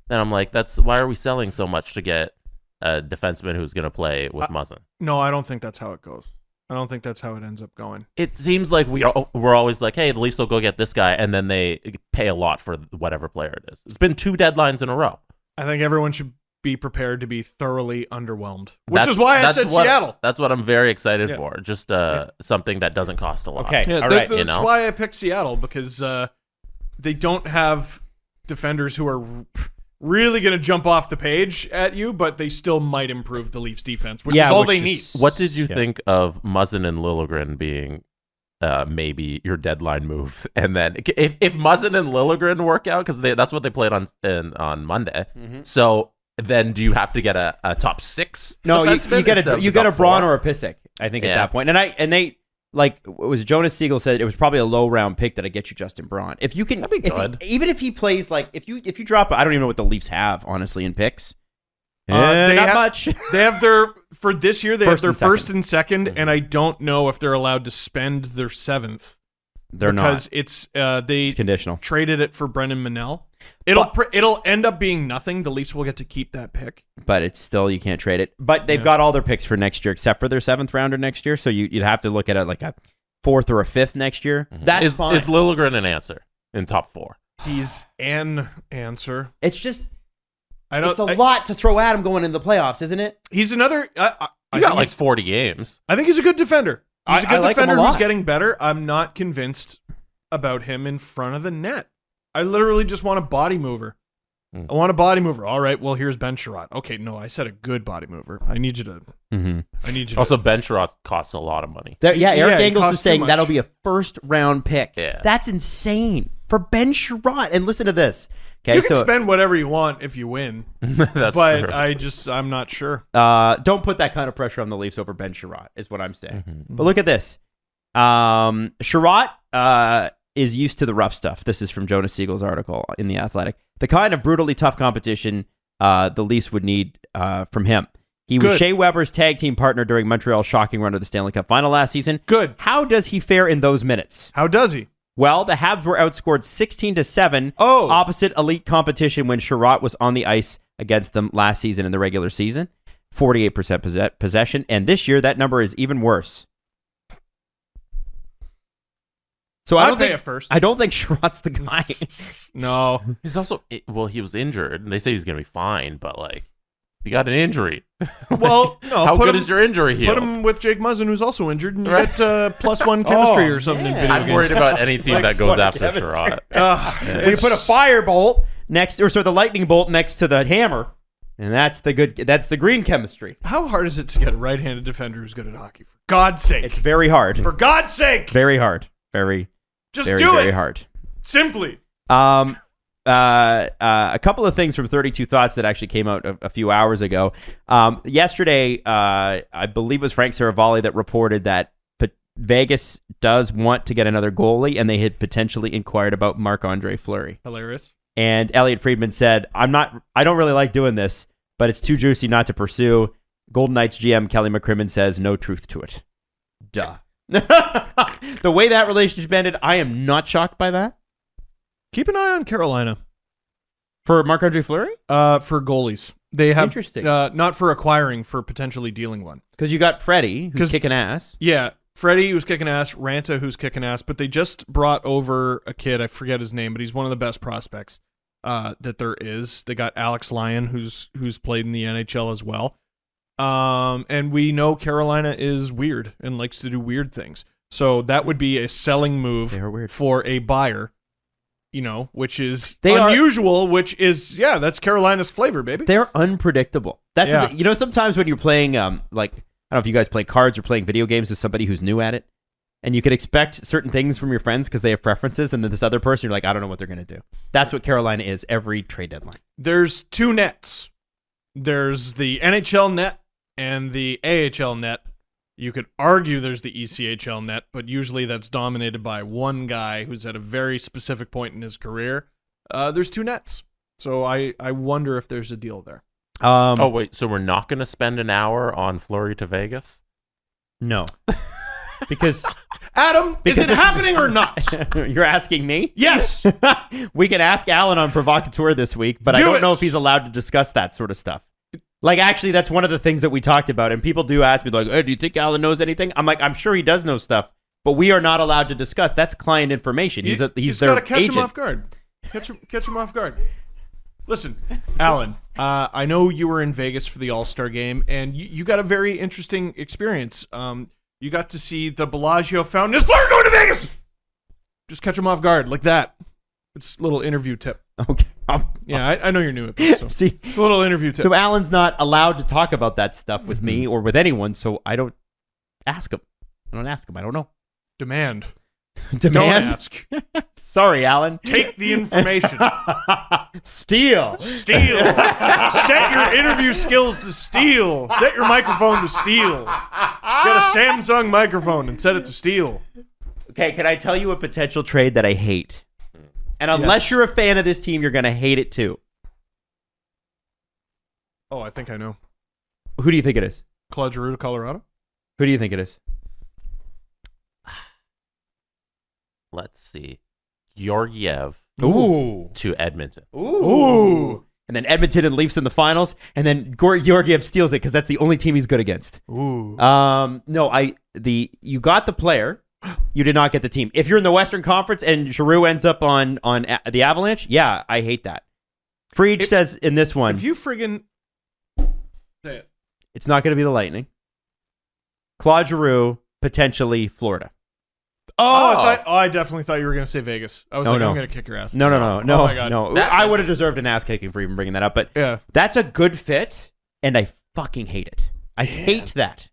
then I'm like, why are we selling so much to get a defenseman who's going to play with Muzzin? No, I don't think that's how it goes. I don't think that's how it ends up going. It seems like we're always like, hey, the Leafs will go get this guy, and then they pay a lot for whatever player it is. It's been 2 deadlines in a row. I think everyone should be prepared to be thoroughly underwhelmed, which is why I said Seattle. That's what I'm very excited for. Just something that doesn't cost a lot. Okay, yeah, all right. That's why I picked Seattle, because they don't have defenders who are really going to jump off the page at you, but they still might improve the Leafs defense, which is all they need. What did you think of Muzzin and Liljegren being maybe your deadline move? And then if Muzzin and Liljegren work out, because that's what they played on Monday. So then do you have to get a top 6? No, you get a Braun or a Pissick, I think, at that point. And they like, it was Jonas Siegel said it was probably a low round pick that I get you Justin Braun. If you can, that'd be good. Even if he plays like, if you drop, I don't even know what the Leafs have honestly in picks. Not much. They have for this year. They have their first and second, and I don't know if they're allowed to spend their 7th. They're because not. It's conditional. Traded it for Brendan Manel. It'll end up being nothing. The Leafs will get to keep that pick, but it's still, you can't trade it. But they've got all their picks for next year except for their 7th rounder next year. So you'd have to look at it like a 4th or a 5th next year. That's fine. Is Liljegren an answer in top 4? He's an answer. It's just it's a lot to throw at him going into the playoffs, isn't it? He's another. He got like 40 games. I think he's a good defender. He's a good like defender him a lot. who's getting better. I'm not convinced about him in front of the net. I literally just want a body mover. I want a body mover. All right, well, here's Ben Chiarot. Okay, no, I said a good body mover. I need you to. I need you. Also, Ben Chiarot costs a lot of money. Eric Engels is saying that'll be a 1st round pick. Yeah. That's insane for Ben Chiarot. And listen to this. Okay, you can spend whatever you want if you win. That's but true. I'm not sure. Don't put that kind of pressure on the Leafs over Ben Chiarot, is what I'm saying. But look at this. Chiarot is used to the rough stuff. This is from Jonas Siegel's article in The Athletic. The kind of brutally tough competition the Leafs would need from him. He was Shea Weber's tag team partner during Montreal's shocking run of the Stanley Cup final last season. Good. How does he fare in those minutes? How does he? Well, the Habs were outscored 16-7 opposite elite competition when Chiarot was on the ice against them last season in the regular season. 48% possession. And this year, that number is even worse. So I don't think Chiarot's the guy. No. He's also, he was injured, and they say he's going to be fine, but like, he got an injury. Well, no. How good is your injury healed? Put him with Jake Muzzin, who's also injured, and you get +1 chemistry or something in video games. I'm worried about any team that goes after Chiarot. We put a firebolt the lightning bolt next to the hammer, and that's the green chemistry. How hard is it to get a right-handed defender who's good at hockey? For God's sake. It's very hard. For God's sake. Very hard. Very hard. Simply. A couple of things from 32 Thoughts that actually came out a few hours ago. Yesterday, I believe it was Frank Saravalli that reported that Vegas does want to get another goalie, and they had potentially inquired about Marc-Andre Fleury. Hilarious. And Elliot Friedman said, I don't really like doing this, but it's too juicy not to pursue. Golden Knights GM Kelly McCrimmon says no truth to it. Duh. The way that relationship ended, I am not shocked by that. Keep an eye on Carolina. For Marc-Andre Fleury? For goalies. They have, interesting. Not for acquiring, for potentially dealing one. Because you got Freddie, who's kicking ass. Yeah, Freddie, who's kicking ass, Ranta, who's kicking ass, but they just brought over a kid, I forget his name, but he's one of the best prospects that there is. They got Alex Lyon, who's played in the NHL as well. And we know Carolina is weird and likes to do weird things. So that would be a selling move for a buyer, which is unusual, which is, that's Carolina's flavor, baby. They're unpredictable. That's sometimes when you're playing, I don't know if you guys play cards or playing video games with somebody who's new at it, and you can expect certain things from your friends because they have preferences, and then this other person, you're like, I don't know what they're going to do. That's what Carolina is every trade deadline. There's two nets. There's the NHL net and the AHL net. You could argue there's the ECHL net, but usually that's dominated by one guy who's at a very specific point in his career. There's two nets. So I wonder if there's a deal there. Wait, so we're not going to spend an hour on Fleury to Vegas? No. Because... Adam, is it happening or not? You're asking me? Yes. We can ask Alan on Provocateur this week, but I don't know if he's allowed to discuss that sort of stuff. Like, actually, that's one of the things that we talked about, and people do ask me, like, hey, do you think Alan knows anything? I'm like, I'm sure he does know stuff, but we are not allowed to discuss. That's client information. He's their got to catch agent. him off guard. Catch him off guard. Listen, Alan, I know you were in Vegas for the All-Star game, and you got a very interesting experience. You got to see the Bellagio fountain. Is Fleury going to Vegas? Just catch him off guard like that. It's a little interview tip. Okay. I know you're new at this. So. See, it's a little interview tip. So Alan's not allowed to talk about that stuff with me or with anyone, so I don't ask him. I don't know. Demand. Don't ask. Sorry, Alan. Take the information. Steal. Set your interview skills to steal. Set your microphone to steal. Get a Samsung microphone and set it to steal. Okay, can I tell you a potential trade that I hate? And unless you're a fan of this team, you're going to hate it too. Oh, I think I know. Who do you think it is? Claude Giroux to Colorado? Who do you think it is? Let's see. Georgiev to Edmonton. Ooh. And then Edmonton and Leafs in the finals, and then Georgiev steals it because that's the only team he's good against. Ooh. You got the player. You did not get the team. If you're in the Western Conference and Giroux ends up on the Avalanche, yeah, I hate that. Freed says in this one, if you friggin' say it, it's not going to be the Lightning. Claude Giroux, potentially Florida. I definitely thought you were going to say Vegas. I was I'm going to kick your ass. No. Oh my God. No. I would have deserved an ass kicking for even bringing that up, but that's a good fit, and I fucking hate it. I hate that.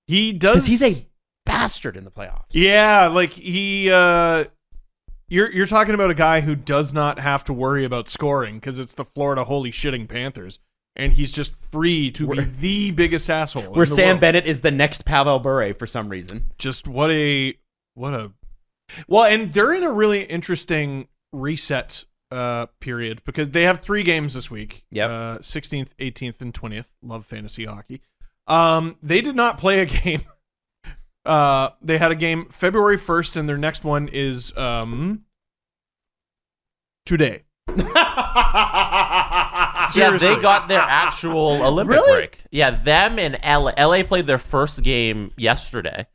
He does. Because he's a bastard in the playoffs. Yeah, like he you're talking about a guy who does not have to worry about scoring because it's the Florida holy shitting Panthers, and he's just free to be the biggest asshole. Where Sam Bennett is the next Pavel Bure for some reason. Just what a well, and they're in a really interesting reset period because they have 3 games this week. Yep. 16th, 18th, and 20th. Love fantasy hockey. They did not play a game. They had a game February 1st, and their next one is today. Yeah, they got their actual Olympic break. Yeah, them and LA. LA played their first game yesterday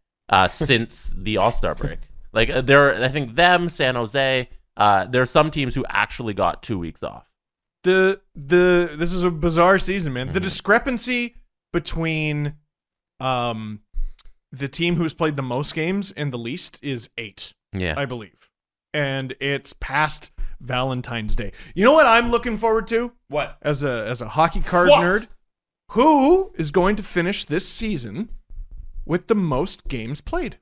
since the All-Star break. Like, I think them, San Jose, there are some teams who actually got 2 weeks off. This is a bizarre season, man. Mm-hmm. The discrepancy between the team who's played the most games and the least is 8, I believe. And it's past Valentine's Day. You know what I'm looking forward to? What? As a hockey card nerd, who is going to finish this season with the most games played?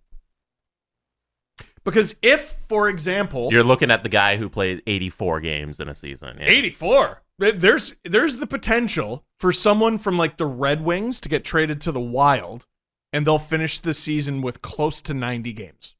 Because if, for example... You're looking at the guy who played 84 games in a season. Yeah. 84? There's the potential for someone from like the Red Wings to get traded to the Wild, and they'll finish the season with close to 90 games.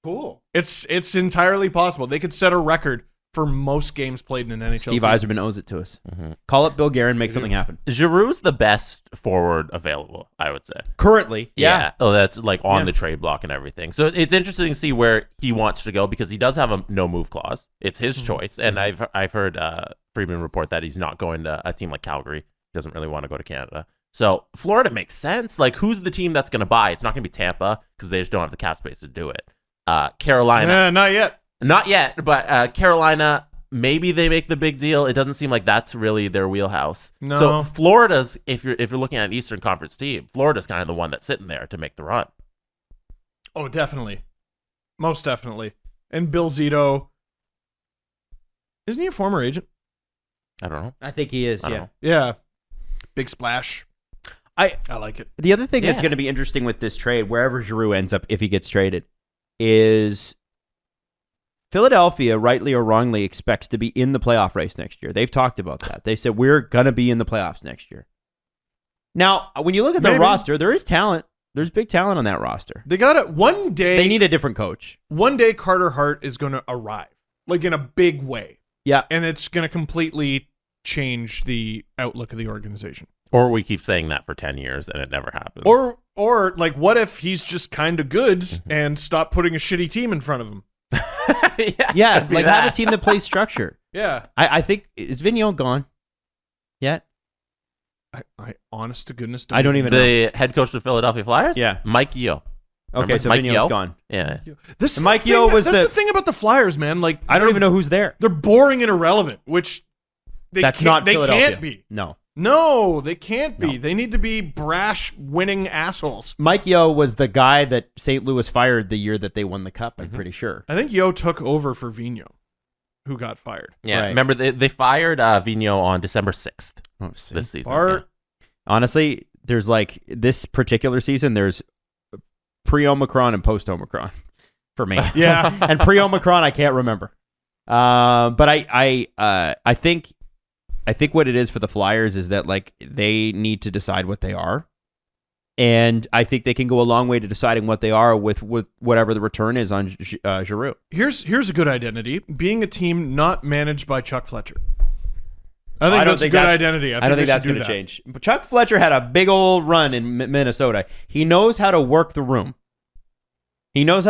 Cool. It's entirely possible. They could set a record for most games played in an NHL Steve season. Yzerman owes it to us. Mm-hmm. Call up Bill Guerin, make something happen. Giroux's the best forward available, I would say. Currently, yeah. Oh, that's like on the trade block and everything. So it's interesting to see where he wants to go because he does have a no-move clause. It's his choice. And I've heard Friedman report that he's not going to a team like Calgary. He doesn't really want to go to Canada. So Florida makes sense. Like, who's the team that's going to buy? It's not going to be Tampa because they just don't have the cap space to do it. Carolina. Not yet. Not yet, but Carolina, maybe they make the big deal. It doesn't seem like that's really their wheelhouse. No. So Florida's, if you're looking at an Eastern Conference team, Florida's kind of the one that's sitting there to make the run. Oh, definitely. Most definitely. And Bill Zito, isn't he a former agent? I don't know. I think he is. I don't Yeah. know. Yeah. Big splash. I like it. The other thing that's Yeah. going to be interesting with this trade, wherever Giroux ends up, if he gets traded, is Philadelphia, rightly or wrongly, expects to be in the playoff race next year. They've talked about that. They said, we're going to be in the playoffs next year. Now, when you look at the Maybe. roster, there is talent. There's big talent on that roster. They got it. One day. They need a different coach. One day Carter Hart is going to arrive, like in a big way. Yeah. And it's going to completely change the outlook of the organization. Or we keep saying that for 10 years and it never happens. Or like, what if he's just kind of good and stop putting a shitty team in front of him? Yeah, could be like have a that. team that plays structure. Yeah. I think, is Vigneault gone yet? I honest to goodness. I don't even know. The head coach of the Philadelphia Flyers? Yeah. Mike Yeo. Okay, Remember so Mike Vigneault's Yeo? gone. Yeah. This is Mike the Yeo thing- was that's the- the thing about the Flyers, man. Like, I don't even know who's there. They're boring and irrelevant, which That's not they Philadelphia. can't be. No. They can't be. No. They need to be brash, winning assholes. Mike Yeo was the guy that St. Louis fired the year that they won the cup, I'm pretty sure. I think Yo took over for Vigneault, who got fired. Yeah. Right. Remember, they fired Vigneault on December 6th Oh, see. this season. Bart, Honestly, there's like this particular season, there's pre-Omicron and post-Omicron for me. yeah. And pre-Omicron, I can't remember. But I think what it is for the Flyers is that like they need to decide what they are, and I think they can go a long way to deciding what they are with whatever the return is on Giroux. Here's a good identity: being a team not managed by Chuck Fletcher. I think I don't that's think a good that's- identity. I don't think that's going to change. But Chuck Fletcher had a big old run in Minnesota. He knows how to work the room. He knows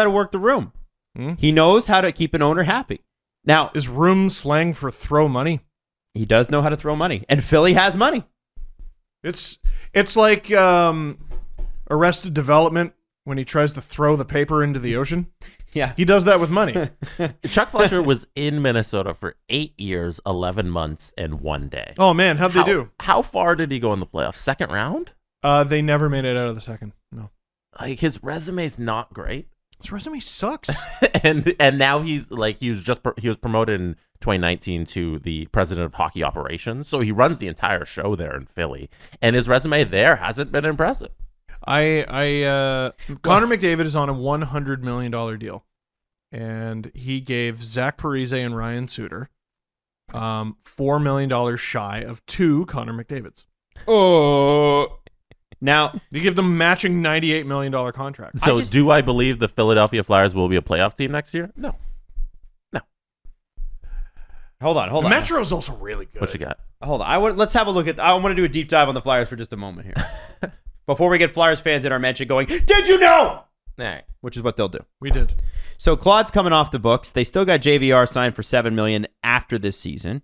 how to keep an owner happy. Now, Is room slang for throw money? he does know how to throw money, and Philly has money. It's like Arrested Development when he tries to throw the paper into the ocean. Yeah. He does that with money. Chuck Fletcher was in Minnesota for 8 years, 11 months, and 1 day. Oh man, how'd they do? How far did he go in the playoffs? Second round? They never made it out of the second. No, Like, his resume's not great. his resume sucks. and now he was promoted in 2019 to the president of hockey operations, so he runs the entire show there in Philly, and his resume there hasn't been impressive. Connor McDavid is on a $100 million deal, and he gave Zach Parise and Ryan Suter $4 million shy of 2 Connor McDavids. Oh. Now, They give them matching $98 million contracts. So do I believe the Philadelphia Flyers will be a playoff team next year? No. hold on. Metro's also really good. What you got? Hold on. Let's have a look at. I want to do a deep dive on the Flyers for just a moment here, before we get Flyers fans in our mention going. Did you know? All right. Which is what they'll do. We did. So Claude's coming off the books. They still got JVR signed for $7 million after this season.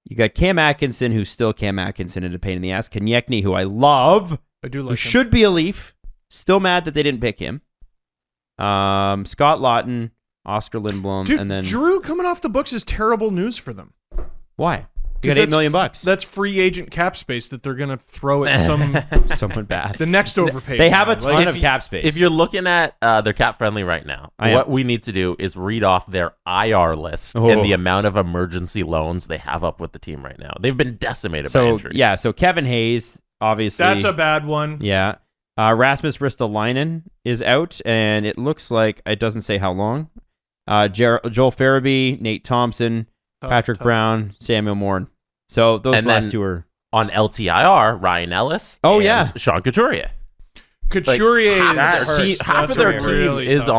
You got Cam Atkinson, who's still Cam Atkinson and a pain in the ass. Konechny, who I love, I do who like him. should be a Leaf. Still mad that they didn't pick him. Scott Lawton, Oscar Lindblom, Dude, and then Drew coming off the books is terrible news for them. why? You got 'Cause $8 million. That's free agent cap space that they're going to throw at Someone bad. the next overpay. They have a guy. ton Like, of cap space. If you're looking at their cap friendly right now, I am. what we need to do is read off their IR list Oh. and the amount of emergency loans they have up with the team right now. They've been decimated by injuries. so Kevin Hayes, obviously. That's a bad one. Yeah. Rasmus Ristolainen is out, and it looks like it doesn't say how long. Joel Farabee, Nate Thompson, Patrick tough. Brown, Samuel Morn. So those And last then- two are. On LTIR, Ryan Ellis. Oh, and yeah. Sean Couturier. Couturier. half of their That's team really is tough.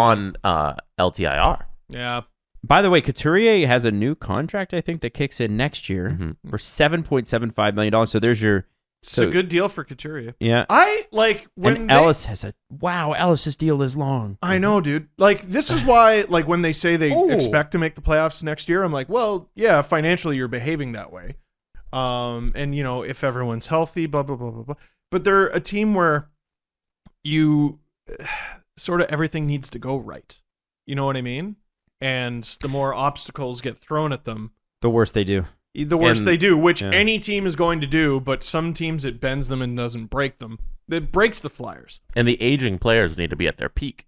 on LTIR. Yeah. By the way, Couturier has a new contract, I think, that kicks in next year Mhm. for $7.75 million. So there's your. It's a good deal for Couturier. Yeah. I like when And they- Ellis has a. Wow, Ellis's deal is long. I know, dude. Like, this is why, like, when they say they Oh. expect to make the playoffs next year, I'm like, well, yeah, financially you're behaving that way. And, you know, if everyone's healthy, blah, blah, blah, blah, blah. But they're a team where you sort of everything needs to go right. You know what I mean? And the more obstacles get thrown at them, The worst they do. The worst And- they do, which yeah. any team is going to do, but some teams it bends them and doesn't break them. It breaks the Flyers. And the aging players need to be at their peak.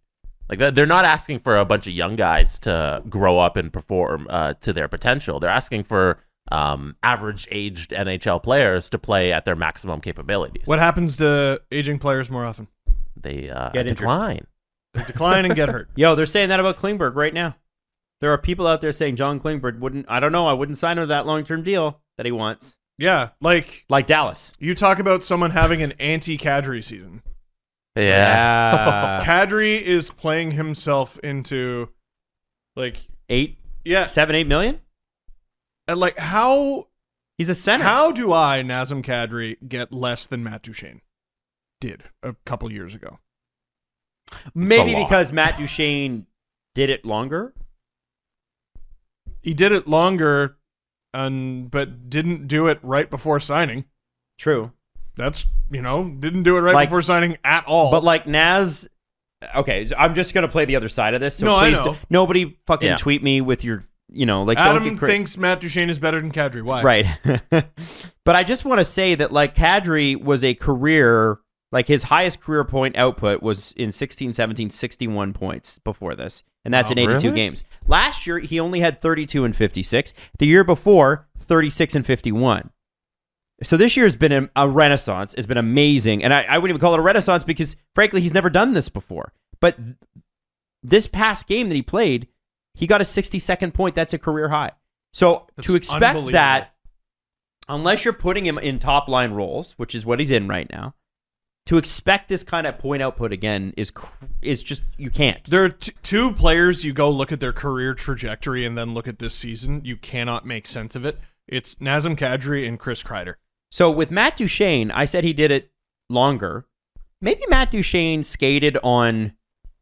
Like they're not asking for a bunch of young guys to grow up and perform to their potential. They're asking for average-aged NHL players to play at their maximum capabilities. What happens to aging players more often? They Get injured. decline. They decline and get hurt. Yo, they're saying that about Klingberg right now. There are people out there saying John Klingberg wouldn't. I don't know. I wouldn't sign him to that long-term deal that he wants. Yeah, like Like Dallas. you talk about someone having an anti-Kadri season. Yeah. Kadri is playing himself into, like, 7-8 million. and like how He's a center. do I, Nazem Kadri, get less than Matt Duchene did a couple years ago? Maybe It's a lot. because Matt Duchene did it longer. He did it longer, but didn't do it right before signing. True. That's, didn't do it right Like- before signing at all. But like Naz, okay, so I'm just gonna play the other side of this. So No, I please, know. nobody fucking Yeah. tweet me with your, like Adam don't get thinks Matt Duchene is better than Kadri. Why? right. But I just want to say that like Kadri was a career, like his highest career point output was in 16-17, 61 points before this, and that's Oh, in 82 really? games. Last year he only had 32 and 56. The year before 36 and 51. So this year's been a renaissance. It's been amazing. And I wouldn't even call it a renaissance because, frankly, he's never done this before. But this past game that he played, he got a 62nd point. That's a career high. So That's to expect unbelievable. that, unless you're putting him in top line roles, which is what he's in right now, to expect this kind of point output again is just, you can't. There are two players you go look at their career trajectory and then look at this season. You cannot make sense of it. It's Nazem Kadri and Chris Kreider. So with Matt Duchene, I said he did it longer. Maybe Matt Duchene skated on...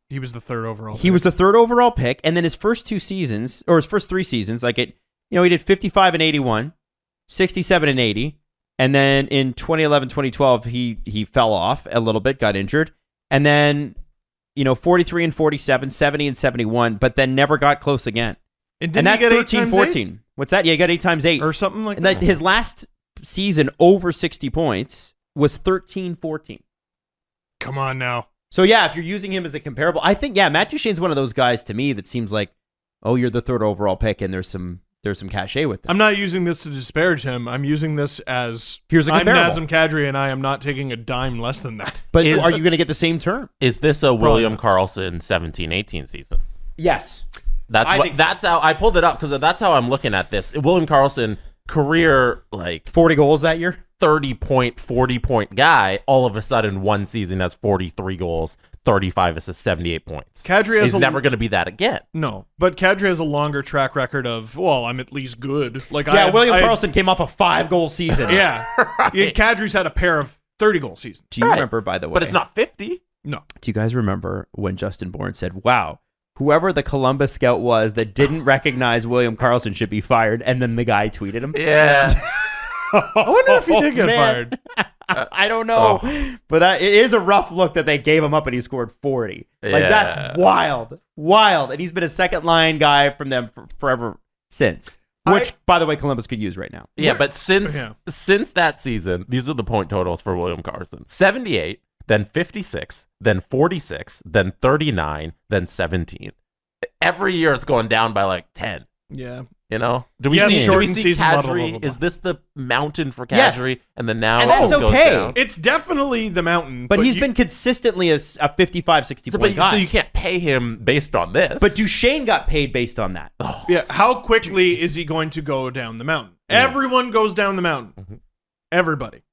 He was the third overall. He was the third overall pick, and then his first 2 seasons, or his first 3 seasons, like he did 55 and 81, 67 and 80, and then in 2011, 2012, he fell off a little bit, got injured, and then 43 and 47, 70 and 71, but then never got close again. And And didn't he that's get 13, 8 times 14. What's that? Yeah, he got 8 times 8. or something like And that? like his last season over 60 points was 13, 14. Come on now. So yeah, if you're using him as a comparable, I think Matt Duchene's one of those guys to me that seems like, oh, you're the third overall pick, and there's some cachet with them. I'm not using this to disparage him. I'm using this as Here's a I'm comparable. Nazem Kadri and I am not taking a dime less than that. But Is- are you going to get the same term? Is this a William not. Karlsson 17-18 season? Yes. That's I what. think so. That's how I pulled it up because that's how I'm looking at this. William Karlsson, career like 40 goals that year. 30-point, 40-point guy. All of a sudden, one season has 43 goals, 35 assists, 78 points. Kadri has He's never going to be that again. No, but Kadri has a longer track record of, well, I'm at least good. Like Yeah, William I- Karlsson came off a 5-goal season. Yeah. Yeah, Kadri's had a pair of 30-goal seasons. Do you Right. remember, by the way? But it's not 50. No. Do you guys remember when Justin Bourne said, "Wow, whoever the Columbus scout was that didn't recognize William Karlsson should be fired," and then the guy tweeted him? Yeah. I wonder if he did get Man. fired. I don't know, but it is a rough look that they gave him up and he scored 40. Like Yeah. that's wild, and he's been a second line guy from them forever since. Which, by the way, Columbus could use right now. Yeah, but since Yeah. that season, these are the point totals for William Karlsson. 78, then 56, then 46, then 39, then 17. Every year it's going down by like 10. Yeah. You know? Do we Yes, see shortened season, blah, blah, Kadri? blah, blah, blah. Is this the mountain for Yes. Kadri? And then now And that's it goes okay. down? It's definitely the mountain. But he's been consistently a 55, 60 So, point guy. so you can't pay him based on this. But Duchene got paid based on that. Yeah. How quickly is he going to go down the mountain? Everyone goes down the mountain. Everybody.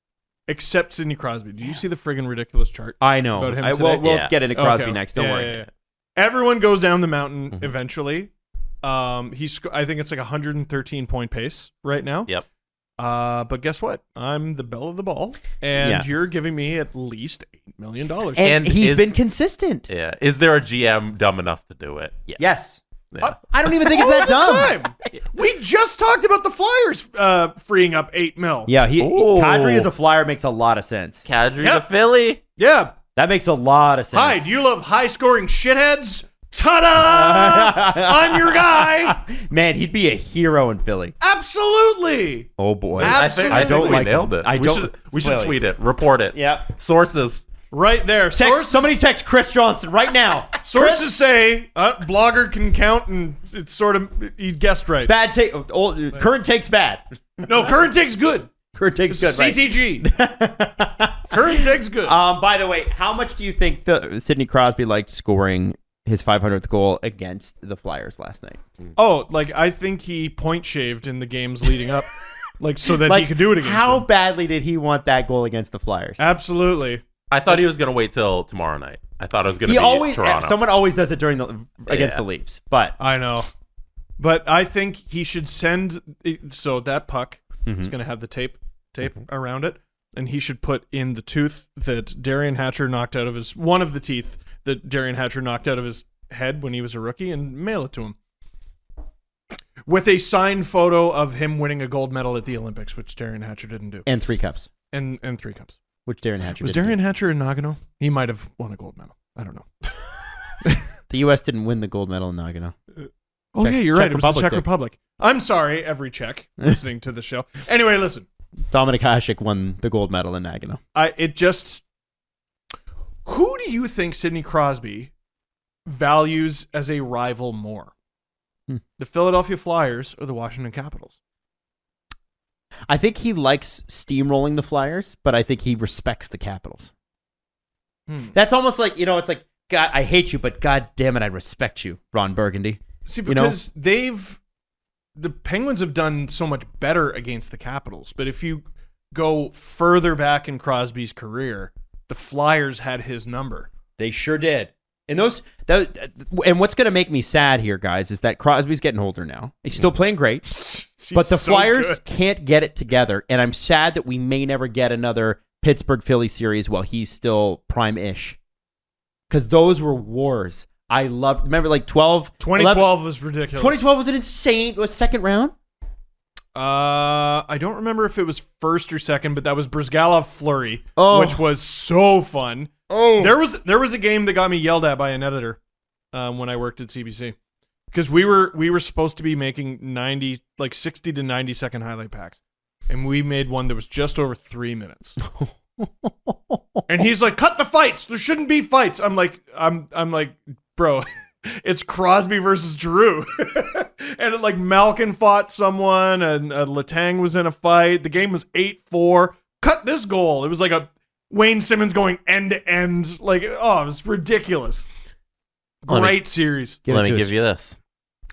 Except Sidney Crosby. Do you see the friggin' ridiculous chart? I know. About him We'll today? Yeah. get into Crosby Okay. next. Don't Yeah, worry. yeah, yeah. Everyone goes down the mountain eventually. I think it's like 113 point pace right now. Yep. But guess what? I'm the belle of the ball, and Yeah. you're giving me at least $8 million. And, And he's is- been consistent. Yeah. Is there a GM dumb enough to do it? Yeah. Yes. Yeah. I don't even think it's that dumb. Time. We just talked about the Flyers freeing up $8 million. Yeah, Ooh. Kadri as a Flyer makes a lot of sense. Kadri Yep. to Philly. Yeah. That makes a lot of sense. Hi, do you love high scoring shitheads? Ta-da! I'm your guy. Man, he'd be a hero in Philly. Absolutely. Oh boy. Absolutely. I think we like nailed him. it. I we don't- should, we should Philly. tweet it, report it. Yep. Sources. Right there. Somebody text Chris Johnson right now. Sources say blogger can count, and it's sort of he guessed right. Bad take. Current take's bad. No, current take's good. Current take's good. Right? CTG. Current take's good. By the way, how much do you think Sidney Crosby liked scoring his 500th goal against the Flyers last night? Oh, like I think he point shaved in the games leading up, like so that he could do it against How them. badly did he want that goal against the Flyers? Absolutely. I thought he was going to wait till tomorrow night. I thought it was going to He be always Toronto. someone always does it during against the Leafs, but I know. But I think he should send so that puck is going to have the tape around it, and he should put in the tooth that Darian Hatcher knocked out of his one of the teeth that Darian Hatcher knocked out of his head when he was a rookie, and mail it to him with a signed photo of him winning a gold medal at the Olympics, which Darian Hatcher didn't do, and 3 cups, and 3 cups. which Darren Hatcher Was didn't Darian Hatcher in Nagano? He might have won a gold medal. I don't know. do. The U.S. didn't win the gold medal in Nagano. Oh Czech- yeah, you're Czech right. It was the Republic Czech did. Republic. I'm sorry, every Czech listening to the show. Anyway, listen. Dominik Hasek won the gold medal in Nagano. Who do you think Sidney Crosby values as a rival more? The Philadelphia Flyers or the Washington Capitals? I think he likes steamrolling the Flyers, but I think he respects the Capitals. That's almost like, it's like, God, I hate you, but God damn it, I respect you, Ron Burgundy. See, You know? because the Penguins have done so much better against the Capitals, but if you go further back in Crosby's career, the Flyers had his number. They sure did. And and what's going to make me sad here, guys, is that Crosby's getting older now. He's still playing great, but the so Flyers good. can't get it together, and I'm sad that we may never get another Pittsburgh-Philly series while he's still prime-ish. Because those were wars. I loved. Remember, like 2012 was ridiculous. 2012 was an insane. It was second round. I don't remember if it was first or second, but that was Brizgalov Fleury, Oh. which was so fun. Oh, There was a game that got me yelled at by an editor when I worked at CBC because we were supposed to be making 60 to 90 second highlight packs, and we made one that was just over 3 minutes. And he's like, "Cut the fights. There shouldn't be fights." I'm like, bro, it's Crosby versus Drew. And like Malkin fought someone, and Letang was in a fight. The game was 8-4. Cut this goal. It was like a Wayne Simmons going end to end. Like, oh, it was ridiculous. Great series. Let me give you this.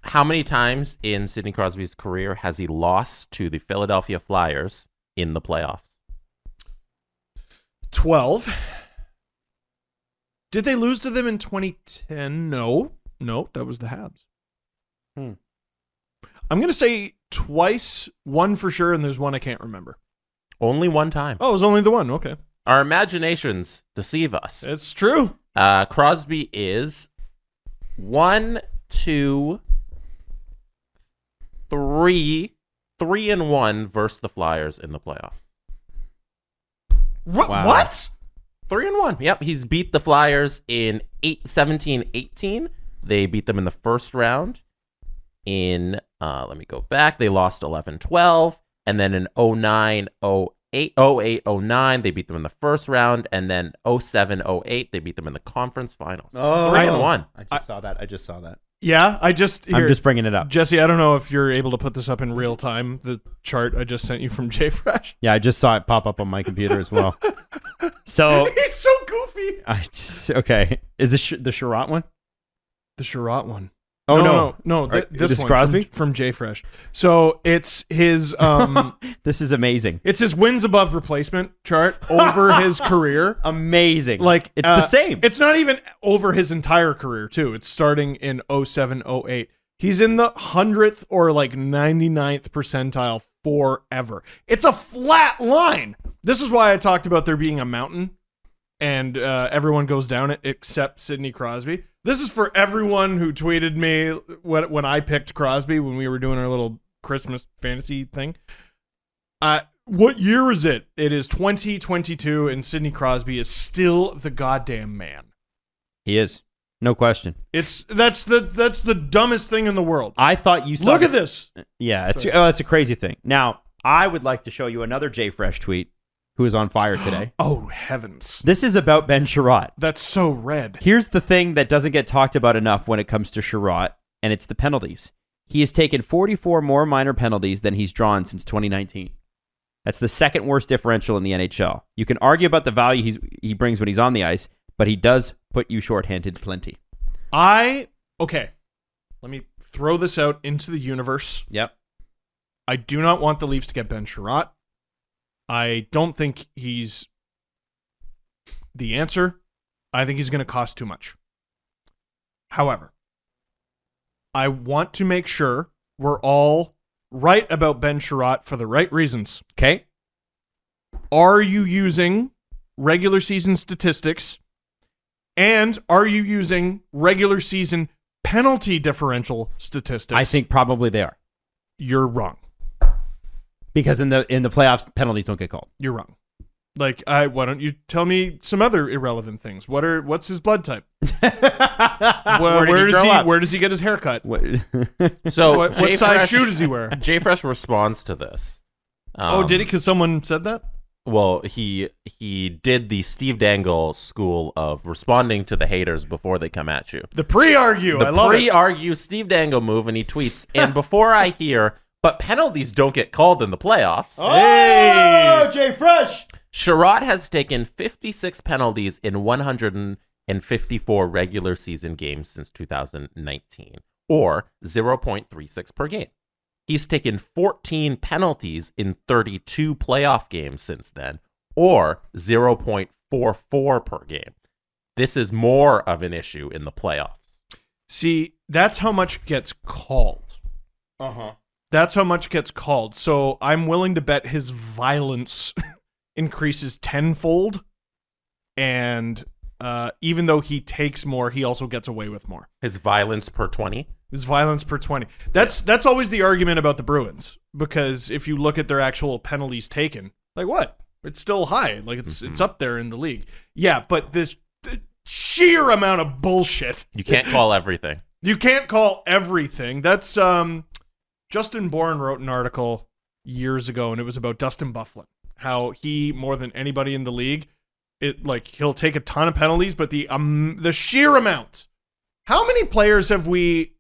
How many times in Sidney Crosby's career has he lost to the Philadelphia Flyers in the playoffs? 12. Did they lose to them in 2010? No, that was the Habs. I'm going to say twice, one for sure, and there's one I can't remember. Only one time. Oh, it was only the one. Okay. Our imaginations deceive us. It's true. Crosby is 1, 2, 3 and 1 versus the Flyers in the playoffs. Wow. What? 3 and 1. Yep, he's beat the Flyers in 17-18. They beat them in the first round. In let me go back. They lost 11-12, and then in 08-09, they beat them in the first round, and then 07-08, they beat them in the conference finals. Oh. 3 and 1. I just saw that. Yeah, I'm just bringing it up. Jesse, I don't know if you're able to put this up in real time, the chart I just sent you from JFresh. Yeah, I just saw it pop up on my computer as well. So He's so goofy. okay. Is this the Chiarot one? The Chiarot one. Oh, no. Right, This this one Crosby? from JFresh. So it's his This is amazing. it's his wins above replacement chart over his career. Amazing. Like it's the same. It's not even over his entire career too. It's starting in 07-08. He's in the 100th or like 99th percentile forever. It's a flat line. This is why I talked about there being a mountain and everyone goes down it except Sidney Crosby. This is for everyone who tweeted me when I picked Crosby when we were doing our little Christmas fantasy thing. What year is it? It is 2022, and Sidney Crosby is still the goddamn man. He is. No question. That's the dumbest thing in the world. I thought you saw Look at this. Yeah, it's a crazy thing. Now, I would like to show you another Jay Fresh tweet who is on fire today. Oh, heavens. This is about Ben Chiarot. That's so red. Here's the thing that doesn't get talked about enough when it comes to Chiarot, and it's the penalties. He has taken 44 more minor penalties than he's drawn since 2019. That's the second worst differential in the NHL. You can argue about the value he brings when he's on the ice, but he does put you shorthanded plenty. Okay. Let me throw this out into the universe. Yep. I do not want the Leafs to get Ben Chiarot. I don't think he's the answer. I think he's going to cost too much. However, I want to make sure we're all right about Ben Chiarot for the right reasons. Okay. Are you using regular season statistics? And are you using regular season penalty differential statistics? I think probably they are. You're wrong. Because in the playoffs, penalties don't get called. You're wrong. Like, why don't you tell me some other irrelevant things? What's his blood type? Where does he get his haircut? So What size shoe does he wear? Jay Fresh responds to this. Did he? Because someone said that? Well, he did the Steve Dangle school of responding to the haters before they come at you. The pre-argue. I love it. Pre-argue Steve Dangle move, and he tweets, and before I hear, but penalties don't get called in the playoffs. Oh, Jay Fresh! Chiarot has taken 56 penalties in 154 regular season games since 2019, or 0.36 per game. He's taken 14 penalties in 32 playoff games since then, or 0.44 per game. This is more of an issue in the playoffs. See, that's how much gets called. Uh-huh. That's how much gets called. So I'm willing to bet his violence increases tenfold. And even though he takes more, he also gets away with more. His violence per 20? His violence per 20. That's always the argument about the Bruins. Because if you look at their actual penalties taken, like what? It's still high. Like it's up there in the league. Yeah, but the sheer amount of bullshit. You can't call everything. You can't call everything. That's Justin Bourne wrote an article years ago, and it was about Dustin Byfuglien. How he, more than anybody in the league, he'll take a ton of penalties, but the sheer amount. How many players have we?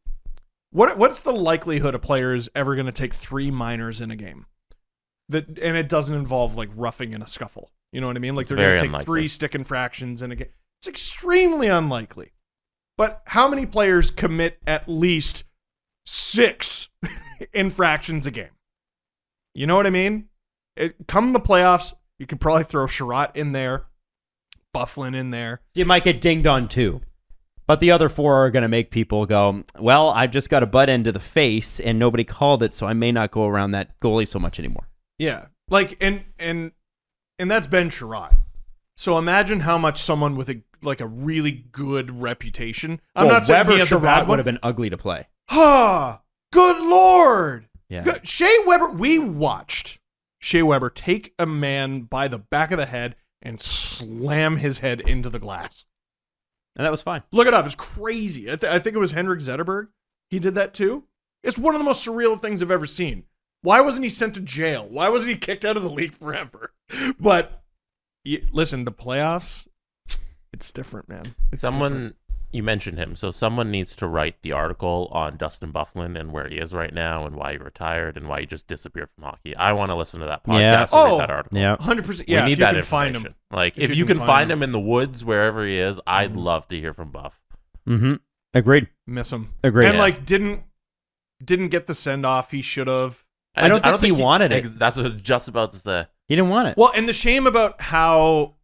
What's the likelihood a player is ever going to take 3 minors in a game? And it doesn't involve like roughing in a scuffle. You know what I mean? Like they're going to take 3 stick infractions in a game. It's extremely unlikely. But how many players commit at least 6 infractions a game? You know what I mean? Come the playoffs, you could probably throw Chiarot in there, Byfuglien in there. You might get dinged on 2. But the other 4 are going to make people go, well, I just got a butt end to the face and nobody called it, so I may not go around that goalie so much anymore. Yeah. Like, and that's Ben Chiarot. So imagine how much someone with a really good reputation. I'm not saying he has a bad one. Would have been ugly to play. Good Lord. Yeah. Shea Weber, we watched Shea Weber take a man by the back of the head and slam his head into the glass. And that was fine. Look it up. It's crazy. I think it was Henrik Zetterberg. He did that too. It's one of the most surreal things I've ever seen. Why wasn't he sent to jail? Why wasn't he kicked out of the league forever? But listen, the playoffs, it's different, man. It's different. You mentioned him, so someone needs to write the article on Dustin Byfuglien and where he is right now and why he retired and why he just disappeared from hockey. I want to listen to that podcast and read that article. Yeah, 100%. Yeah, we need that information. Find him. Like, if you can find him in the woods, wherever he is, I'd love to hear from Buff. Mm-hmm. Agreed. Miss him. Agreed. And didn't get the send off he should have. I don't think he wanted it. That's what I was just about to say. He didn't want it. Well, and the shame about how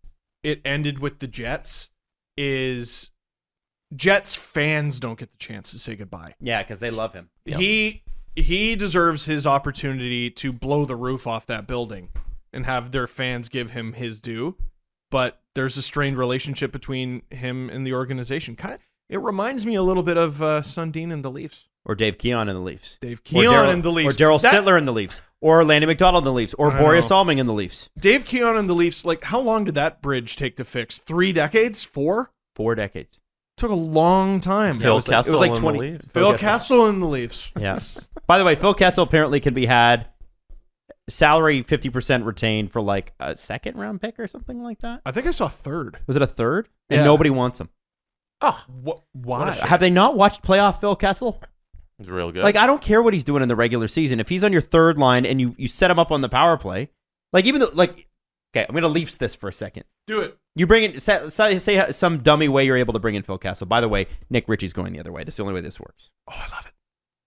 it ended with the Jets is Jets fans don't get the chance to say goodbye. Yeah, because they love him. Yep. He deserves his opportunity to blow the roof off that building and have their fans give him his due. But there's a strained relationship between him and the organization. It reminds me a little bit of Sundin and the Leafs. Or Dave Keon in the Leafs. Dave Keon in the Leafs. Or Daryl Sittler in the Leafs. Or Lanny McDonald in the Leafs. Or Boreas Alming in the Leafs. Dave Keon in the Leafs, how long did that bridge take to fix? 3 decades? 4? 4 decades. Took a long time. Phil it was Kessel like and 20 the Leafs. Phil Kessel and the Leafs. Yeah. By the way, Phil Kessel apparently can be had salary 50% retained for like a second round pick or something like that. I think I saw third. Was it a third? And Yeah. nobody wants him. Oh, Why? Have they not watched playoff Phil Kessel? it's real good. Like, I don't care what he's doing in the regular season. If he's on your third line and you set him up on the power play, like even though, like, okay, I'm going to Leafs this for a second. Do it. You bring in, say some dummy way you're able to bring in Phil Kessel. By the way, Nick Ritchie's going the other way. That's the only way this works. Oh, I love it.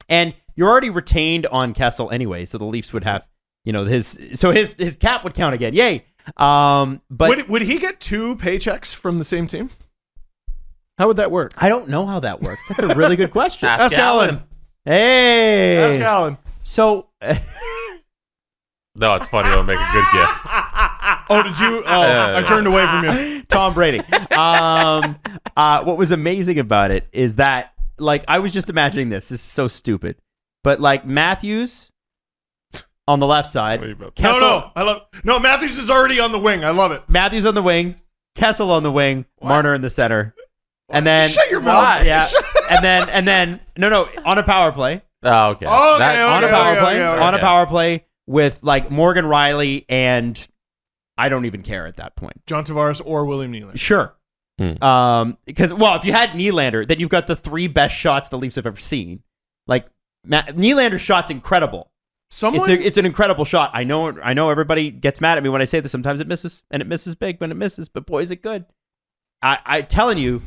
And you're already retained on Kessel anyway, so the Leafs would have, his cap would count again. Yay. But Would he get 2 paychecks from the same team? How would that work? I don't know how that works. That's a really good question. Ask Alan. Hey. Ask Alan. So, No, it's funny. It'll make a good gif. Oh, did you? Oh, I turned away from you. Tom Brady. What was amazing about it is that, like, I was just imagining this. This is so stupid. But, like, Matthews on the left side. Kessel, No, Matthews is already on the wing. I love it. Matthews on the wing. Kessel on the wing. Marner in the center. And then. Shut your mouth. Yeah. and then, no, on a power play. Oh, okay. Oh, okay, That- On a power play. okay. On a power play with, like, Morgan Riley and I don't even care at that point. John Tavares or William Nylander. Sure. Because, well, if you had Nylander, then you've got the 3 best shots the Leafs have ever seen. Like, Nylander's shot's incredible. It's an incredible shot. I know everybody gets mad at me when I say this. Sometimes it misses, and it misses big when it misses, but boy, is it good. I'm telling you,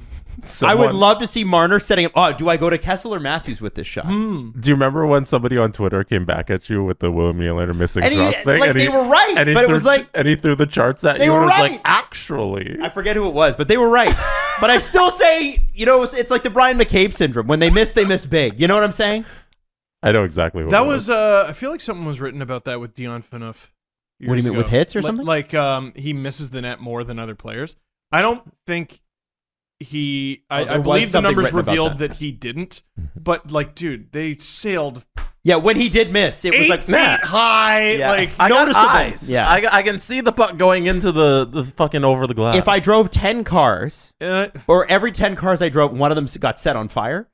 I would love to see Marner setting up. Oh, do I go to Kessel or Matthews with this shot? Do you remember when somebody on Twitter came back at you with the William Nylander missing And thrust thing? they were right, and he but it threw, was like and he threw the charts at they you were and was right. like, actually. I forget who it was, but they were right. But I still say, it's like the Brian McCabe syndrome. When they miss big. You know what I'm saying? I know exactly what That it was. I feel like something was written about that with Dion Phaneuf. What do you mean, with hits or something? Like he misses the net more than other players. I don't think he. I there was believe the something numbers written about revealed that. that he didn't. But like, dude, they sailed Yeah, when he did miss, it was 8 like feet high. Yeah. Like I got noticeable. eyes. Yeah. I can see the puck going into the fucking over the glass. if I drove 10 cars, uh, or every 10 cars I drove, one of them got set on fire,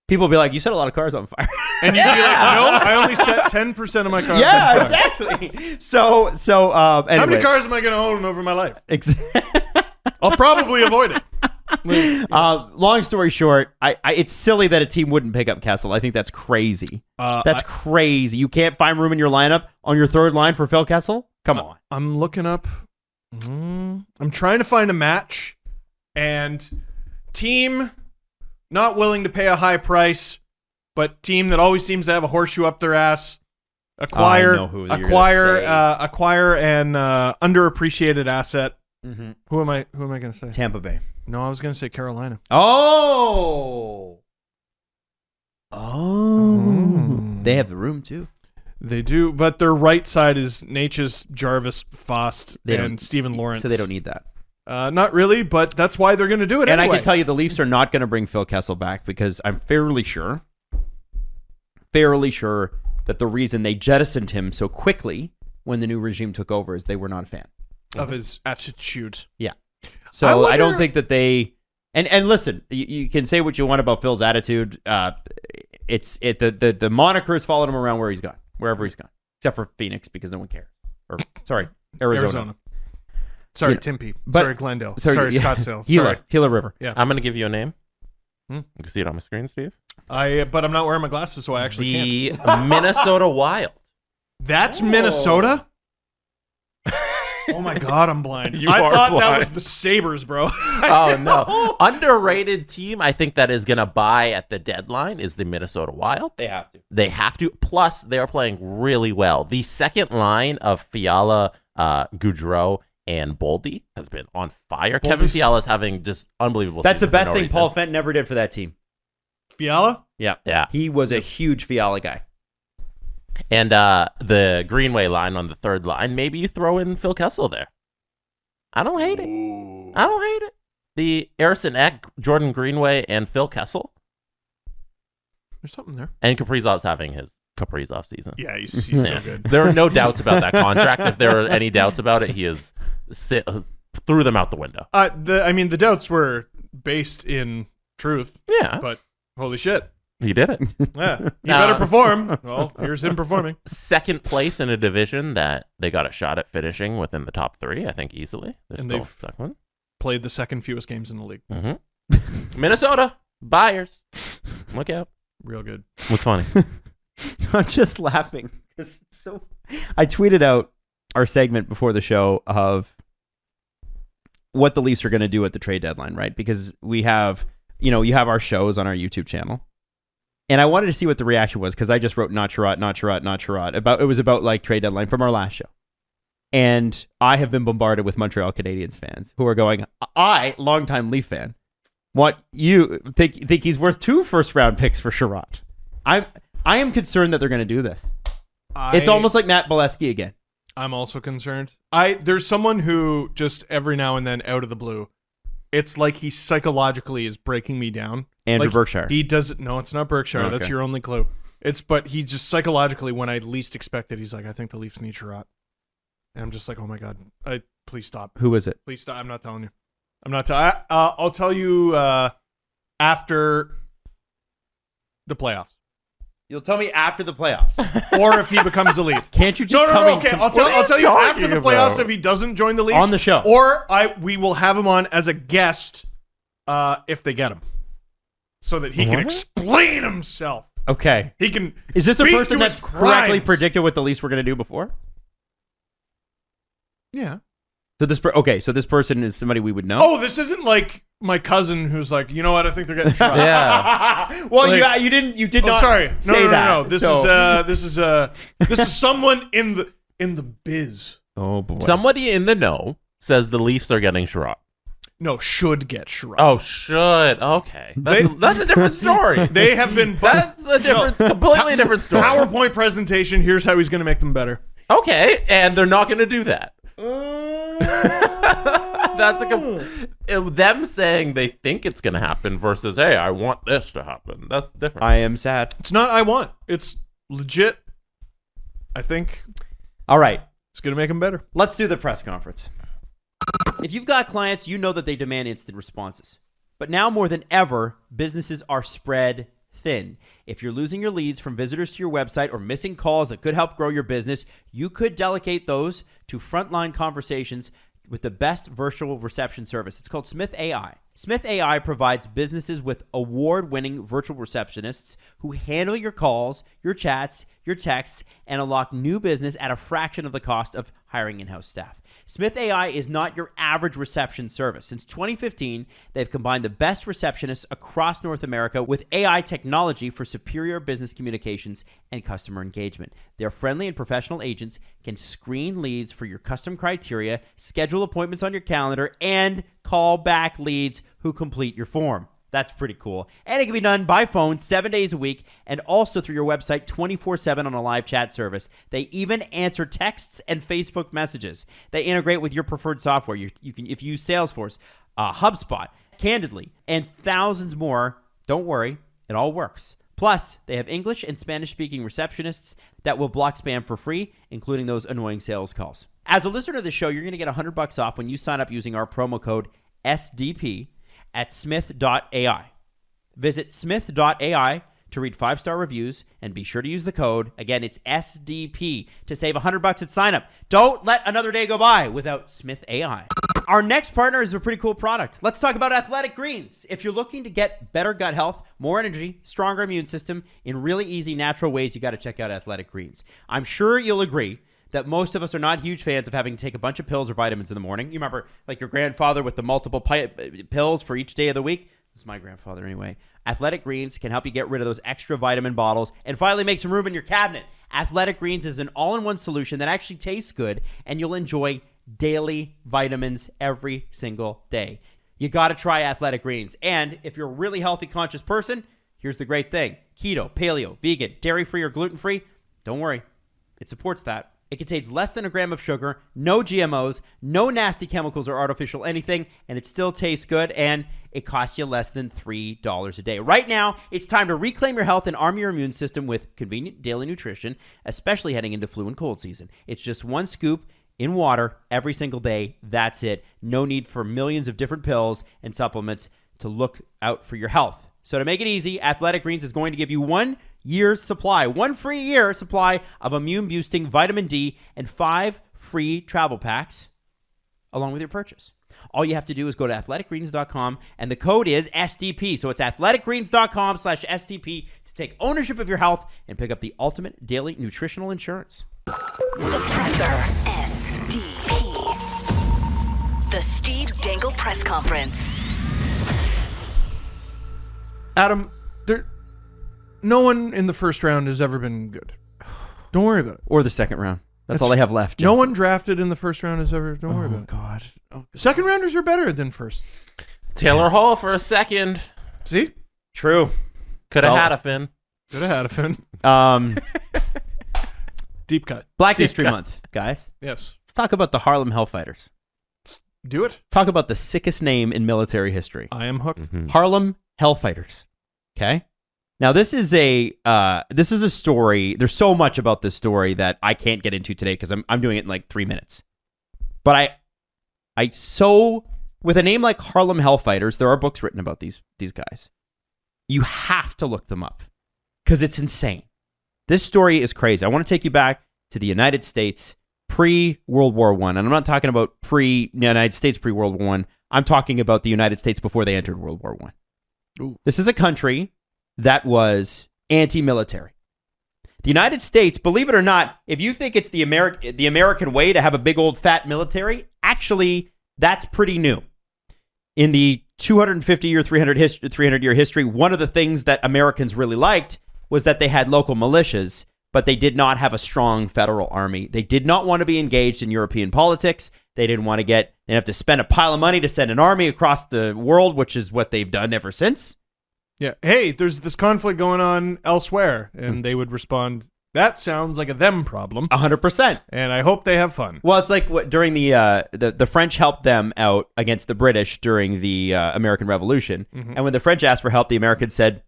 people would be like, you set a lot of cars on fire. and you'd be like, no, I only set 10% of my cars. Yeah, on fire. exactly. So anyway. How many cars am I going to own over my life? Ex- I'll probably avoid it. long story short, it's silly that a team wouldn't pick up Kessel. I think that's crazy. That's crazy. You can't find room in your lineup on your third line for Phil Kessel? Come on. I'm looking up. I'm trying to find a match, and team not willing to pay a high price, but team that always seems to have a horseshoe up their ass. Acquire an underappreciated asset. Mm-hmm. Who am I going to say? Tampa Bay. No, I was going to say Carolina. Oh. They have the room too. They do, but their right side is Natchez, Jarvis, Fost, They and don't- Stephen Lawrence. So they don't need that. Not really, but that's why they're going to do it And anyway. I can tell you the Leafs are not going to bring Phil Kessel back because I'm fairly sure that the reason they jettisoned him so quickly when the new regime took over is they were not a fan of his attitude. Yeah. So I don't think that they and listen, you can say what you want about Phil's attitude. The moniker has followed him around wherever he's gone, except for Phoenix because no one cares. Or sorry, Arizona. Sorry, Yeah. Tempe. But- sorry, Glendale. sorry, Sorry, yeah. Scottsdale. Gila River. Yeah. I'm going to give you a name. Hmm? You can see it on my screen, Steve. But I'm not wearing my glasses, so I actually can't. The Minnesota Wild. That's Minnesota? Oh my God, I'm blind. You I are thought that blind. was the Sabres, bro. Oh, no. Underrated team, I think that is going to buy at the deadline is the Minnesota Wild. They have to. They have to. Plus, they're playing really well. The second line of Fiala, Goudreau, and Boldy has been on fire. Kevin Fiala is having just unbelievable That's the season for best no thing reason. Paul Fenton never did for that team. Fiala? Yeah. Yeah. He was a huge Fiala guy. And the Greenway line on the third line, maybe you throw in Phil Kessel there. I don't hate it. I don't hate it. The Harrison Eck, Jordan Greenway, and Phil Kessel. There's something there. And Kaprizov's having his Kaprizov season. Yeah, he's so good. There are no doubts about that contract. If there are any doubts about it, he threw them out the window. The doubts were based in truth. Yeah. But holy shit. He did it. Yeah. He better perform. Well, here's him performing. Second place in a division that they got a shot at finishing within the top 3, I think, easily. And they've played the second fewest games in the league. Mm-hmm. Minnesota, Buyers. Look out. Real good. It was funny. I'm just laughing because I tweeted out our segment before the show of what the Leafs are going to do at the trade deadline, right? Because we have, you have our shows on our YouTube channel. And I wanted to see what the reaction was because I just wrote not Chiarot. It was about like trade deadline from our last show. And I have been bombarded with Montreal Canadiens fans who are going, I, longtime Leaf fan, what you think he's worth 2 first-round picks for Chiarot. I am concerned that they're going to do this. It's almost like Matt Bolesky again. I'm also concerned. There's someone who just every now and then out of the blue, it's like he psychologically is breaking me down. Andrew like Berkshire. He doesn't. No, it's not Berkshire. Okay. That's your only clue. But he just psychologically, when I least expect it, he's like, I think the Leafs need Chiarot. And I'm just like, oh my God, please stop. Who is it? Please stop. I'm not telling you. I'll tell you after the playoffs. You'll tell me after the playoffs. Or if he becomes a Leaf. Can't you just No, tell me? okay. some- I'll tell you after the playoffs about? if he doesn't join the Leafs. On the show. Or we will have him on as a guest if they get him. So that he can What? explain himself. Okay. He can. Is this a speak person to that's his correctly crimes. predicted what the Leafs were going to do before? Yeah. So this person is somebody we would know. Oh, this isn't like my cousin who's like, you know what? I think they're getting shot. Yeah. Well, Like- you did Oh, not. sorry. No, say no. that. This is someone in the biz. Oh boy. Somebody in the know says the Leafs are getting Chiarot. No, should get Chiarot. Oh, should. Okay. That's a different story. They have been That's a completely different story. PowerPoint presentation. Here's how he's going to make them better. Okay, and they're not going to do that. That's them saying they think it's going to happen versus, hey, I want this to happen. That's different. I am sad. It's not I want. It's legit. I think All right. it's going to make them better. Let's do the press conference. If you've got clients, you know that they demand instant responses. But now more than ever, businesses are spread thin. If you're losing your leads from visitors to your website or missing calls that could help grow your business, you could delegate those to frontline conversations with the best virtual reception service. It's called Smith AI. Smith AI provides businesses with award-winning virtual receptionists who handle your calls, your chats, your texts, and unlock new business at a fraction of the cost of hiring in-house staff. Smith AI is not your average reception service. Since 2015, they've combined the best receptionists across North America with AI technology for superior business communications and customer engagement. Their friendly and professional agents can screen leads for your custom criteria, schedule appointments on your calendar, and call back leads who complete your form. That's pretty cool. And it can be done by phone 7 days a week and also through your website 24/7 on a live chat service. They even answer texts and Facebook messages. They integrate with your preferred software. You can, if you use Salesforce, HubSpot, Candidly, and thousands more. Don't worry, it all works. Plus, they have English and Spanish-speaking receptionists that will block spam for free, including those annoying sales calls. As a listener to the show, you're going to get $100 off when you sign up using our promo code SDP at smith.ai. Visit smith.ai to read 5-star reviews and be sure to use the code. Again, it's SDP to save $100 at sign up. Don't let another day go by without Smith AI. Our next partner is a pretty cool product. Let's talk about Athletic Greens. If you're looking to get better gut health, more energy, stronger immune system in really easy natural ways, you got to check out Athletic Greens. I'm sure you'll agree that most of us are not huge fans of having to take a bunch of pills or vitamins in the morning. You remember like your grandfather with the multiple pills for each day of the week? It's my grandfather anyway. Athletic Greens can help you get rid of those extra vitamin bottles and finally make some room in your cabinet. Athletic Greens is an all-in-one solution that actually tastes good, and you'll enjoy daily vitamins every single day. You got to try Athletic Greens. And if you're a really healthy, conscious person, here's the great thing. Keto, paleo, vegan, dairy-free, or gluten-free, don't worry. It supports that. It contains less than a gram of sugar, no GMOs, no nasty chemicals or artificial anything, and it still tastes good, and it costs you less than $3 a day. Right now, it's time to reclaim your health and arm your immune system with convenient daily nutrition, especially heading into flu and cold season. It's just one scoop in water every single day. That's it. No need for millions of different pills and supplements to look out for your health. So to make it easy, Athletic Greens is going to give you 1 year's supply, 1 free year supply of immune-boosting vitamin D and 5 free travel packs along with your purchase. All you have to do is go to athleticgreens.com, and the code is STP. So it's athleticgreens.com/STP to take ownership of your health and pick up the ultimate daily nutritional insurance. The Presser. SDP. The Steve Dangle Press Conference. Adam, no one in the first round has ever been good. Don't worry about it. Or the second round. That's all they have left. No one drafted in the first round has ever. Don't worry about it. God. Second rounders are better than first. Taylor Hall for a second. See? True. Could have had a fin. Could have had a fin. Deep cut. Black History Month, guys. Yes. Let's talk about the Harlem Hellfighters. Do it. Talk about the sickest name in military history. I am hooked. Harlem Hellfighters. Okay? Now, this is a story. There's so much about this story that I can't get into today because I'm doing it in like 3 minutes. But with a name like Harlem Hellfighters, there are books written about these guys. You have to look them up because it's insane. This story is crazy. I want to take you back to the United States pre-World War I. And I'm not talking about United States pre-World War I. I'm talking about the United States before they entered World War I. This is a country that was anti-military. The United States, believe it or not, if you think it's the American way to have a big old fat military, actually, that's pretty new. In the 250-year, 300-year history, one of the things that Americans really liked was that they had local militias, but they did not have a strong federal army. They did not want to be engaged in European politics. They didn't want to they'd have to spend a pile of money to send an army across the world, which is what they've done ever since. Yeah. Hey, there's this conflict going on elsewhere. And they would respond, that sounds like a them problem. 100%. And I hope they have fun. Well, it's like during the French helped them out against the British during the American Revolution. And when the French asked for help, the Americans said,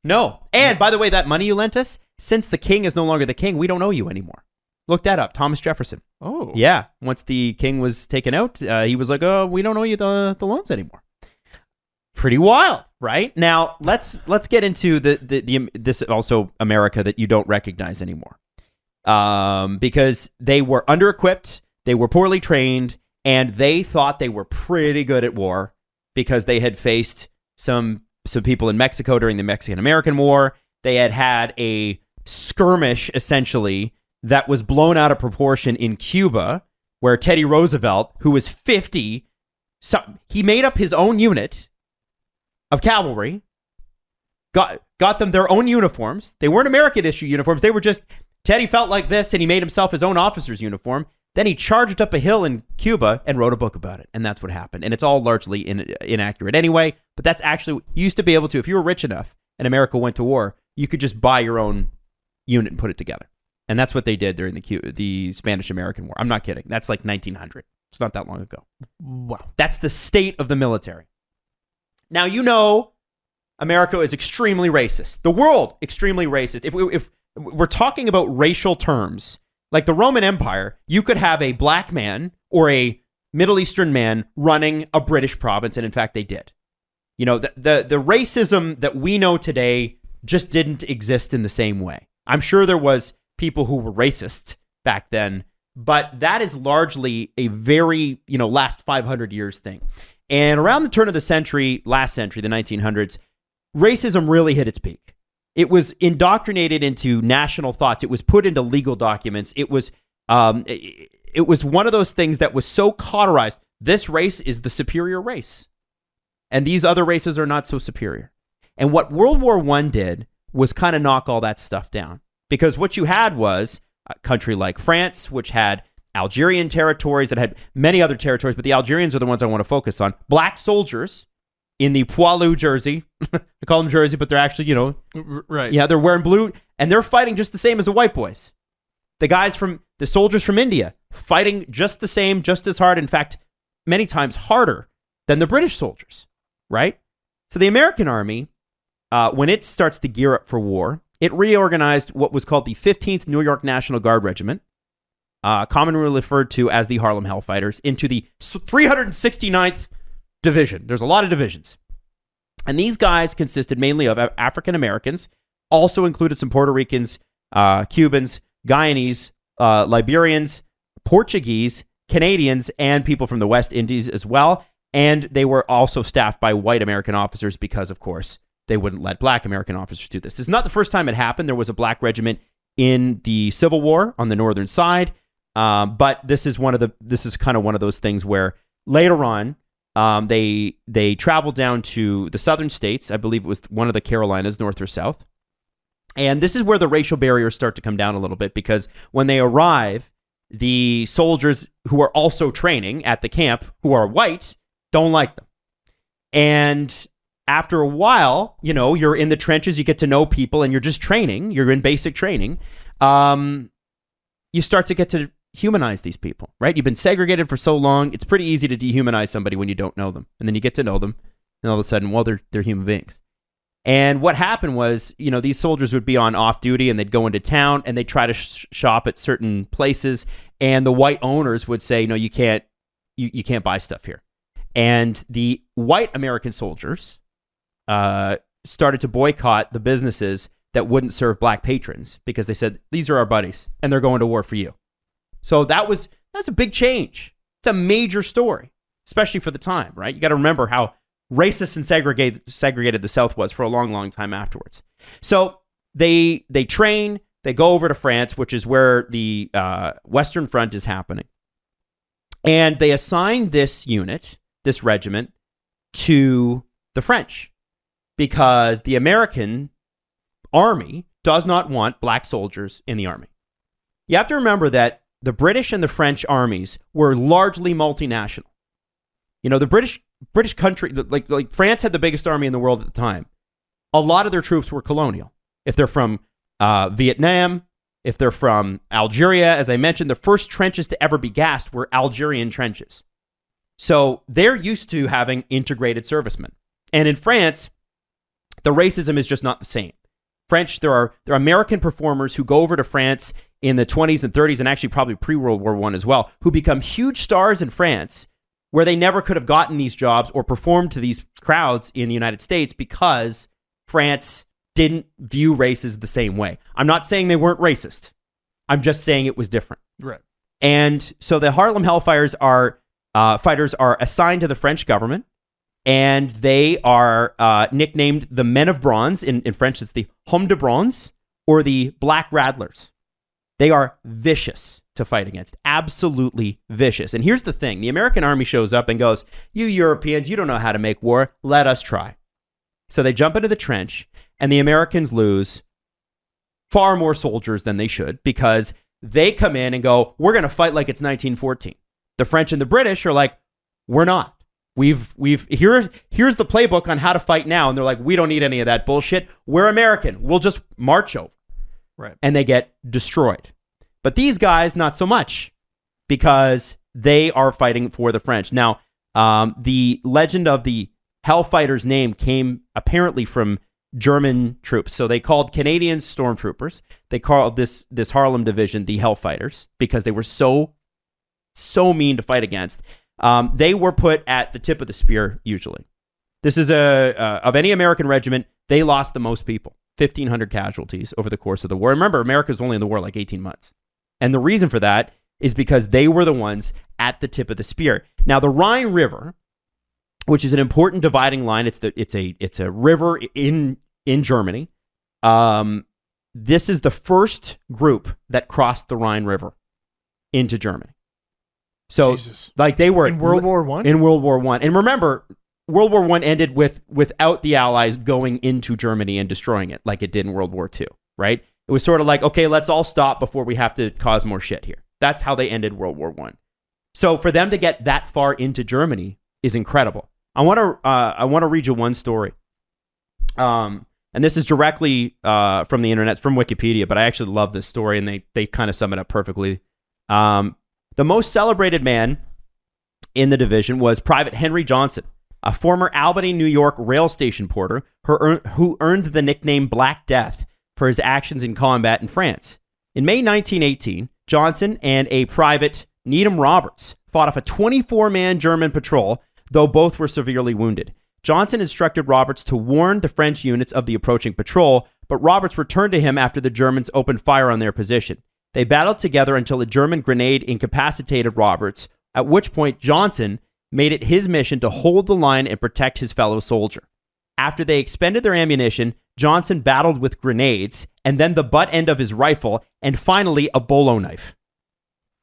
no. And by the way, that money you lent us, since the king is no longer the king, we don't owe you anymore. Look that up. Thomas Jefferson. Oh. Yeah. Once the king was taken out, he was like, oh, we don't owe you the loans anymore. Pretty wild, right? Now, let's get into this also America that you don't recognize anymore. Because they were under-equipped, they were poorly trained, and they thought they were pretty good at war because they had faced some people in Mexico during the Mexican-American War. They had a skirmish, essentially, that was blown out of proportion in Cuba, where Teddy Roosevelt, who was 50, he made up his own unit of cavalry, got them their own uniforms. They weren't American-issue uniforms. They were just, Teddy felt like this, and he made himself his own officer's uniform. Then he charged up a hill in Cuba and wrote a book about it, and that's what happened. And it's all largely inaccurate anyway, but that's actually, you used to be able to, if you were rich enough and America went to war, you could just buy your own unit and put it together. And that's what they did during the Spanish-American War. I'm not kidding. That's like 1900. It's not that long ago. Wow. That's the state of the military. Now, you know, America is extremely racist. The world, extremely racist. If we're talking about racial terms, like the Roman Empire, you could have a black man or a Middle Eastern man running a British province, and in fact, they did. You know, the racism that we know today just didn't exist in the same way. I'm sure there was people who were racist back then, but that is largely a very, last 500 years thing. And around the turn of the century, last century, the 1900s, racism really hit its peak. It was indoctrinated into national thoughts. It was put into legal documents. It was one of those things that was so cauterized. This race is the superior race, and these other races are not so superior. And what World War I did was kind of knock all that stuff down, because what you had was a country like France, which had Algerian territories, that had many other territories, but the Algerians are the ones I want to focus on. Black soldiers in the poilu jersey. I call them jersey, but they're actually, right. Yeah, they're wearing blue, and they're fighting just the same as the white boys. The soldiers from India, fighting just the same, just as hard, in fact, many times harder than the British soldiers, right? So the American army, when it starts to gear up for war, it reorganized what was called the 15th New York National Guard Regiment, commonly referred to as the Harlem Hellfighters, into the 369th Division. There's a lot of divisions. And these guys consisted mainly of African Americans, also included some Puerto Ricans, Cubans, Guyanese, Liberians, Portuguese, Canadians, and people from the West Indies as well. And they were also staffed by white American officers because, of course, they wouldn't let black American officers do this. This is not the first time it happened. There was a black regiment in the Civil War on the northern side, but this is kind of one of those things where later on they traveled down to the southern states. I believe it was one of the Carolinas, north or south. And this is where the racial barriers start to come down a little bit, because when they arrive, the soldiers who are also training at the camp, who are white, don't like them. And after a while, you're in the trenches, you get to know people, and you're just training. You're in basic training. You start to get to humanize these people, right? You've been segregated for so long. It's pretty easy to dehumanize somebody when you don't know them. And then you get to know them, and all of a sudden, well, they're human beings. And what happened was, these soldiers would be on off duty, and they'd go into town, and they'd try to shop at certain places, and the white owners would say, no, you can't buy stuff here. And the white American soldiers started to boycott the businesses that wouldn't serve black patrons, because they said, these are our buddies, and they're going to war for you. So that's a big change. It's a major story, especially for the time, right? You got to remember how racist and segregated the South was for a long, long time afterwards. So they train, they go over to France, which is where the Western Front is happening. And they assign this unit, this regiment, to the French, because the American army does not want black soldiers in the army. You have to remember that the British and the French armies were largely multinational. The British country, like France had the biggest army in the world at the time. A lot of their troops were colonial. If they're from Vietnam, if they're from Algeria, as I mentioned, the first trenches to ever be gassed were Algerian trenches. So they're used to having integrated servicemen. And in France, the racism is just not the same. French, there are American performers who go over to France in the 20s and 30s, and actually probably pre-World War I as well, who become huge stars in France, where they never could have gotten these jobs or performed to these crowds in the United States, because France didn't view races the same way. I'm not saying they weren't racist. I'm just saying it was different. Right. And so the Harlem Hellfighters fighters are assigned to the French government, and they are nicknamed the Men of Bronze. In French, it's the Hommes de Bronze, or the Black Rattlers. They are vicious to fight against, absolutely vicious. And here's the thing. The American army shows up and goes, you Europeans, you don't know how to make war. Let us try. So they jump into the trench, and the Americans lose far more soldiers than they should, because they come in and go, we're going to fight like it's 1914. The French and the British are like, we're not. Here's the playbook on how to fight now. And they're like, we don't need any of that bullshit. We're American. We'll just march over. Right. And they get destroyed. But these guys, not so much, because they are fighting for the French. Now, the legend of the Hellfighters name came apparently from German troops. So they called Canadian stormtroopers. They called this Harlem division the Hellfighters, because they were so mean to fight against. They were put at the tip of the spear, usually. This is of any American regiment, they lost the most people. 1,500 casualties over the course of the war. Remember, America's only in the war like 18 months. And the reason for that is because they were the ones at the tip of the spear. Now, the Rhine River, which is an important dividing line, it's a river in Germany. This is the first group that crossed the Rhine River into Germany. So, Jesus. like, they were In World War I? In World War I. And remember, World War I ended without the Allies going into Germany and destroying it like it did in World War II, right? It was sort of like, okay, let's all stop before we have to cause more shit here. That's how they ended World War I. So for them to get that far into Germany is incredible. I want to read you one story. And this is directly from the internet, it's from Wikipedia, but I actually love this story, and they kind of sum it up perfectly. The most celebrated man in the division was Private Henry Johnson, a former Albany, New York rail station porter who earned the nickname Black Death for his actions in combat in France. In May 1918, Johnson and a private, Needham Roberts, fought off a 24-man German patrol, though both were severely wounded. Johnson instructed Roberts to warn the French units of the approaching patrol, but Roberts returned to him after the Germans opened fire on their position. They battled together until a German grenade incapacitated Roberts, at which point Johnson made it his mission to hold the line and protect his fellow soldier. After they expended their ammunition, Johnson battled with grenades, and then the butt end of his rifle, and finally a bolo knife.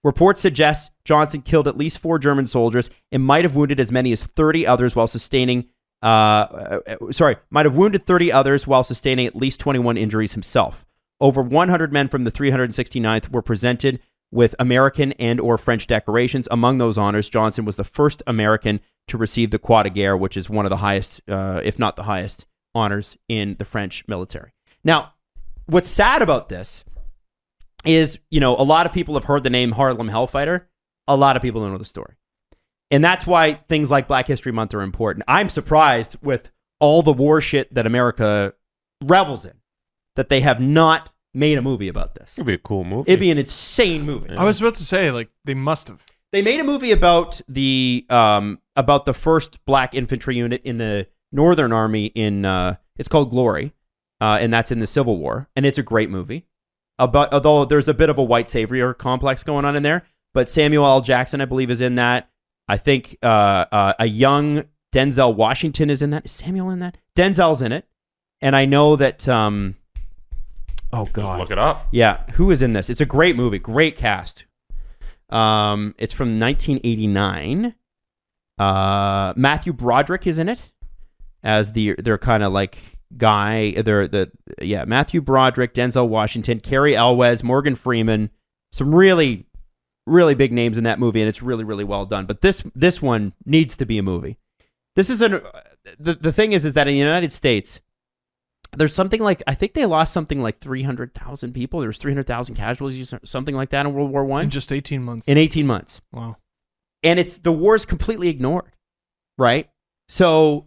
Reports suggest Johnson killed at least 4 German soldiers and might have wounded as many as 30 others while sustaining might have wounded 30 others while sustaining at least 21 injuries himself. Over 100 men from the 369th were presented with American and or French decorations. Among those honors, Johnson was the first American to receive the Croix de Guerre, which is one of the highest, if not the highest, honors in the French military. Now, what's sad about this is, a lot of people have heard the name Harlem Hellfighter. A lot of people don't know the story. And that's why things like Black History Month are important. I'm surprised with all the war shit that America revels in, that they have not made a movie about this. It'd be a cool movie. It'd be an insane movie. I was about to say, they must have. They made a movie about the first Black infantry unit in the Northern Army in it's called Glory, and that's in the Civil War, and it's a great movie. Although there's a bit of a white savior complex going on in there, but Samuel L. Jackson, I believe, is in that. I think a young Denzel Washington is in that. Is Samuel in that? Denzel's in it, and I know that. Oh God! Just look it up. Yeah, who is in this? It's a great movie, great cast. It's from 1989. Matthew Broderick is in it as their kind of like guy. Matthew Broderick, Denzel Washington, Cary Elwes, Morgan Freeman. Some really, really big names in that movie, and it's really, really well done. But this one needs to be a movie. This is the thing is that in the United States, there's something like, I think they lost something like 300,000 people. There was 300,000 casualties, something like that in World War I. In just 18 months. In 18 months. Wow. And the war is completely ignored, right? So,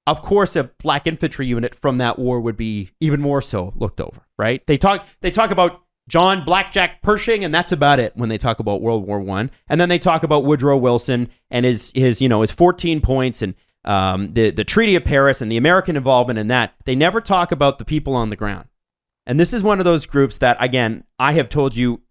of course, a Black infantry unit from that war would be even more so looked over, right? They talk about John Blackjack Pershing, and that's about it when they talk about World War I. And then they talk about Woodrow Wilson and his 14 points and the Treaty of Paris and the American involvement in that. They never talk about the people on the ground. And this is one of those groups that, again, I have told you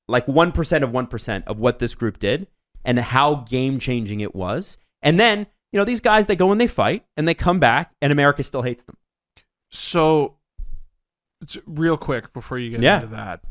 like 1% of 1% of what this group did and how game-changing it was. And then, these guys, they go and they fight and they come back and America still hates them. So, real quick before you get into that,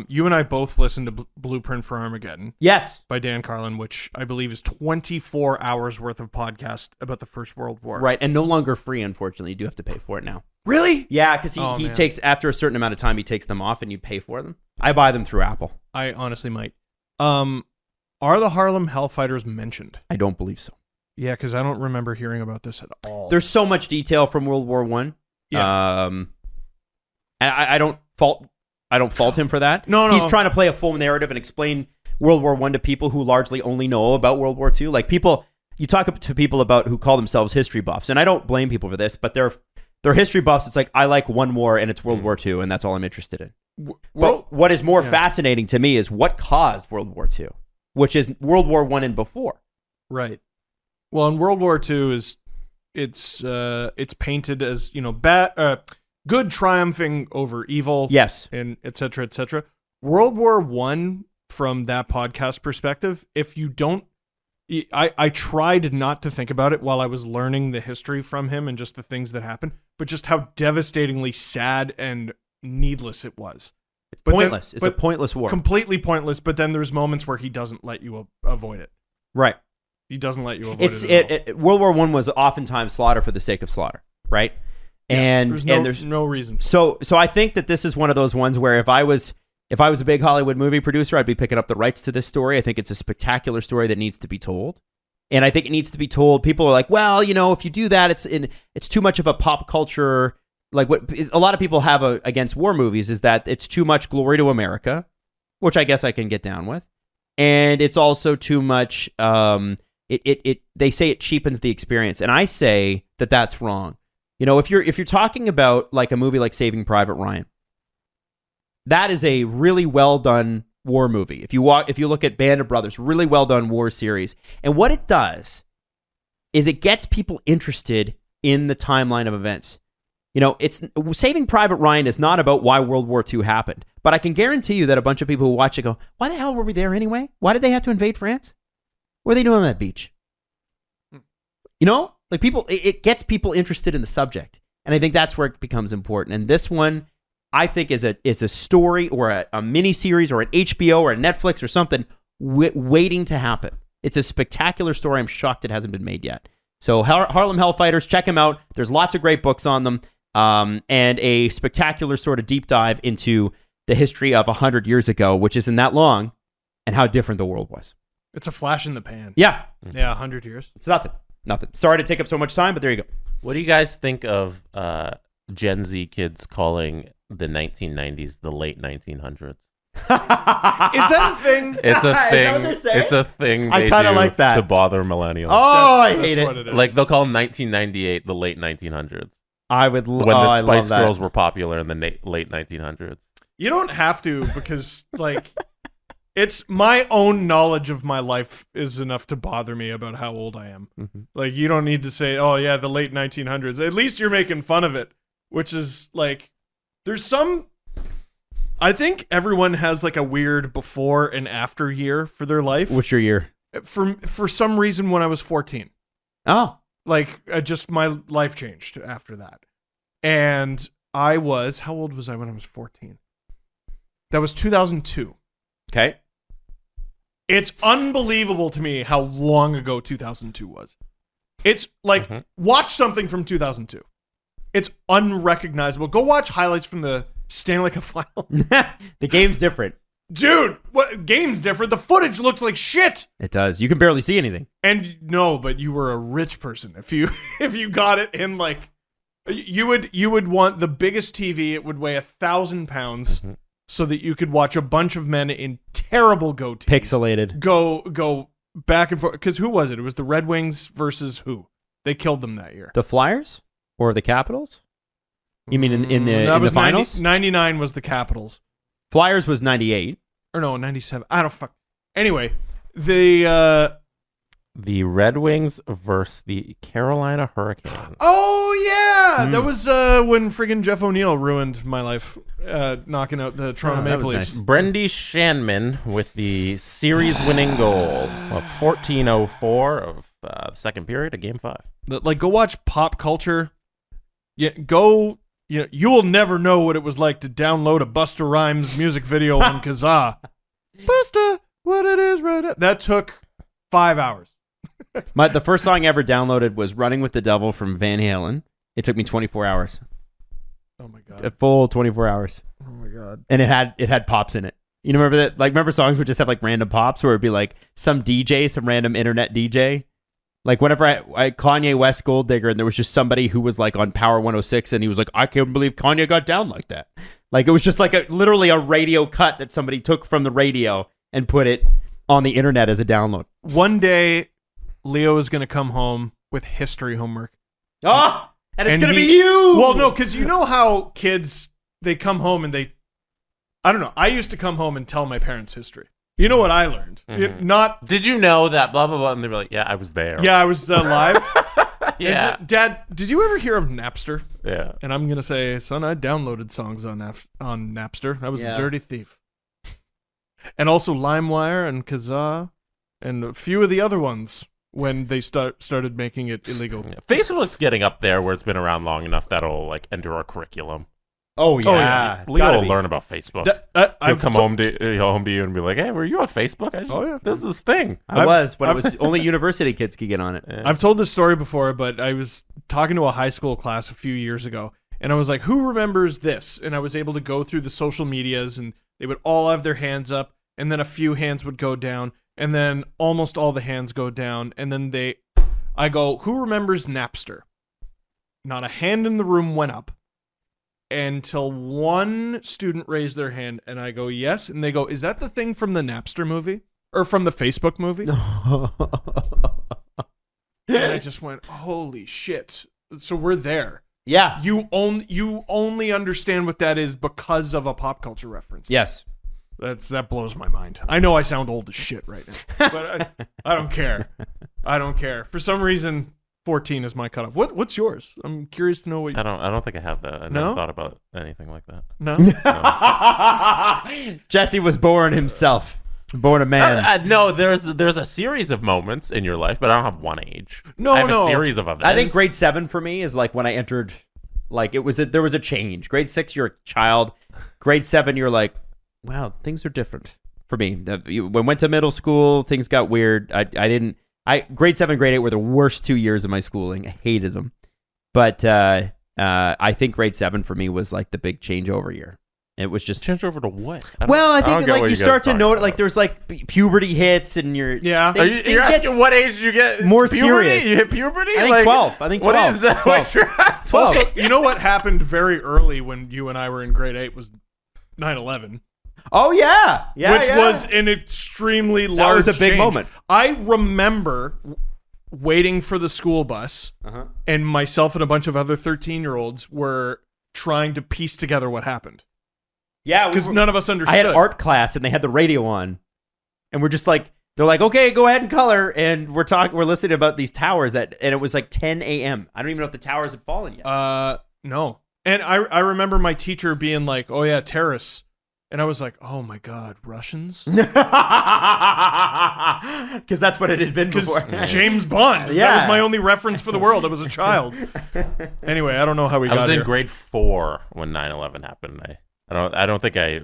you and I both listened to Blueprint for Armageddon. Yes. By Dan Carlin, which I believe is 24 hours worth of podcast about the First World War. Right, and no longer free, unfortunately. You do have to pay for it now. Really? Yeah, because he takes, after a certain amount of time, he takes them off and you pay for them. I buy them through Apple. I honestly might. Are the Harlem Hellfighters mentioned? I don't believe so. Yeah, because I don't remember hearing about this at all. There's so much detail from World War I. Yeah. And I don't fault him for that. No. He's trying to play a full narrative and explain World War I to people who largely only know about World War II. Like you talk to people about who call themselves history buffs, and I don't blame people for this, but they're history buffs. It's like, I like one war and it's World War II, and that's all I'm interested in. But what is more fascinating to me is what caused World War II, which is World War I and before. Right. Well, in World War II it's painted as, bad, good triumphing over evil. Yes. And et cetera, et cetera. World War I, from that podcast perspective, if you don't, I tried not to think about it while I was learning the history from him and just the things that happened, but just how devastatingly sad and needless it was. Pointless. It's a pointless war. Completely pointless, but then there's moments where he doesn't let you avoid it. Right. He doesn't let you avoid it. World War I was oftentimes slaughter for the sake of slaughter, right? And there's no reason. So I think that this is one of those ones where if I was a big Hollywood movie producer, I'd be picking up the rights to this story. I think it's a spectacular story that needs to be told. And I think it needs to be told. People are like, well, if you do that, it's too much of a pop culture. Like what a lot of people have against war movies is that it's too much glory to America, which I guess I can get down with. And it's also too much, they say it cheapens the experience. And I say that that's wrong. If you're talking about like a movie like Saving Private Ryan, that is a really well done war movie. If you look at Band of Brothers, really well done war series. And what it does is it gets people interested in the timeline of events. You know, it's Saving Private Ryan is not about why World War II happened, but I can guarantee you that a bunch of people who watch it go, why the hell were we there anyway? Why did they have to invade France? What are they doing on that beach? You know, like people, it gets people interested in the subject. And I think that's where it becomes important. And this one, I think it's a story or a mini series or an HBO or a Netflix or something waiting to happen. It's a spectacular story. I'm shocked it hasn't been made yet. So Harlem Hellfighters, check them out. There's lots of great books on them. And a spectacular sort of deep dive into the history of 100 years ago, which isn't that long, and how different the world was. It's a flash in the pan. Yeah. Yeah, 100 years. It's nothing. Sorry to take up so much time, but there you go. What do you guys think of Gen Z kids calling the 1990s the late 1900s? Is that a thing? It's a Is thing. that what they're saying? It's a thing I they kinda do like that. to bother millennials. Oh, I That's hate it. what it is. Like they'll call 1998 the late 1900s. I would When the I Spice love that. Girls were popular in the late 1900s. You don't have to, because like it's my own knowledge of my life is enough to bother me about how old I am. Mm-hmm. Like you don't need to say, "Oh yeah, the late 1900s." At least you're making fun of it, which is like there's some I think everyone has like a weird before and after year for their life. What's your year? For some reason when I was 14. Oh. Like just my life changed after that. And how old was I when I was 14? That was 2002. Okay. It's unbelievable to me how long ago 2002 was. It's like, watch something from 2002. It's unrecognizable. Go watch highlights from the Stanley Cup final. The game's different. Dude, what game's different? The footage looks like shit. It does. You can barely see anything. And no, but you were a rich person if you got it in like you would want the biggest TV. It would weigh 1,000 pounds. So that you could watch a bunch of men in terrible goatees Pixelated. go back and forth. Because who was it? It was the Red Wings versus who? They killed them that year. The Flyers or the Capitals? You mean in the finals? 99 was the Capitals. Flyers was 98. Or no, 97. I don't fuck. Anyway, the Red Wings versus the Carolina Hurricanes. oh yeah, that was when friggin' Jeff O'Neill ruined my life, knocking out the Toronto that Maple was Leafs. nice. Brendy Shanman with the series-winning goal of 14:04 of the second period of Game 5. Like, go watch Pop Culture. Yeah, go. You will never know what it was like to download a Busta Rhymes music video on Kazaa. Busta, what it is right now. That took 5 hours. The first song I ever downloaded was Running with the Devil from Van Halen. It took me 24 hours. Oh my god. A full 24 hours. Oh my god. And it had pops in it. You remember that? Like, remember songs would just have like random pops where it'd be like some DJ, some random internet DJ? Like whenever I Kanye West Gold Digger, and there was just somebody who was like on Power 106 and he was like, I can't believe Kanye got down like that. Like it was just like literally a radio cut that somebody took from the radio and put it on the internet as a download. One day, Leo is going to come home with history homework. Oh, and it's And going to he- be you. Well, no, because you know how kids, they come home and I don't know. I used to come home and tell my parents history. You know what I learned? Did you know that blah, blah, blah? And they were like, yeah, I was there. Yeah, I was live. Yeah. Dad, did you ever hear of Napster? Yeah. And I'm going to say, son, I downloaded songs on Napster. I was Yeah. a dirty thief. And also LimeWire and Kazaa and a few of the other ones when they started making it illegal. Yeah. Facebook's getting up there where it's been around long enough that'll like enter our curriculum. Oh, yeah. yeah. Leo Gotta will be. learn about Facebook. He'll I've come home to you and be like, hey, were you on Facebook? Oh, yeah. This is this thing. I was, but it was only university kids could get on it. I've told this story before, but I was talking to a high school class a few years ago, and I was like, who remembers this? And I was able to go through the social medias, and they would all have their hands up, and then a few hands would go down, and then almost all the hands go down, and then I go, who remembers Napster? Not a hand in the room went up until one student raised their hand, and I go, yes, and they go, is that the thing from the Napster movie? Or from the Facebook movie? And I just went, holy shit. So we're there. Yeah. You only understand what that is because of a pop culture reference. Yes. That blows my mind. I know I sound old as shit right now, but I don't care. I don't care. For some reason, 14 is my cutoff. What's yours? I'm curious to know what. I don't think I have that. I never thought about anything like that. No. Jesse was born himself. Born a man. No, there's a series of moments in your life, but I don't have one age. No, I have no. a series of events. I think grade 7 for me is like when I entered. Like there was a change. Grade 6, you're a child. Grade 7, you're like, wow, things are different for me. When I went to middle school, things got weird. Grade 7, grade 8 were the worst 2 years of my schooling. I hated them. But I think grade 7 for me was like the big changeover year. It was just change over to what? I think like you start to know it. Like there's like puberty hits and you're You're asking what age did you get more puberty? serious. You hit puberty? I think 12. I think 12. What is that? 12. 12. Also, you know what happened very early when you and I were in grade 8 was 9/11. Oh yeah, which was an extremely large. That was a big change. moment. I remember waiting for the school bus, and myself and a bunch of other 13-year-olds were trying to piece together what happened. Yeah, because none of us understood. I had art class and they had the radio on, and we're just like, they're like, okay, go ahead and color, and we're listening about these towers and it was like 10 a.m. I don't even know if the towers had fallen yet. No, and I remember my teacher being like, oh yeah, terrorists, and I was like, oh my god, Russians, because that's what it had been before. James Bond. Yeah. That was my only reference for the world. I was a child. Anyway, I don't know how we got here. I was in grade 4 when 9/11 happened. I don't think I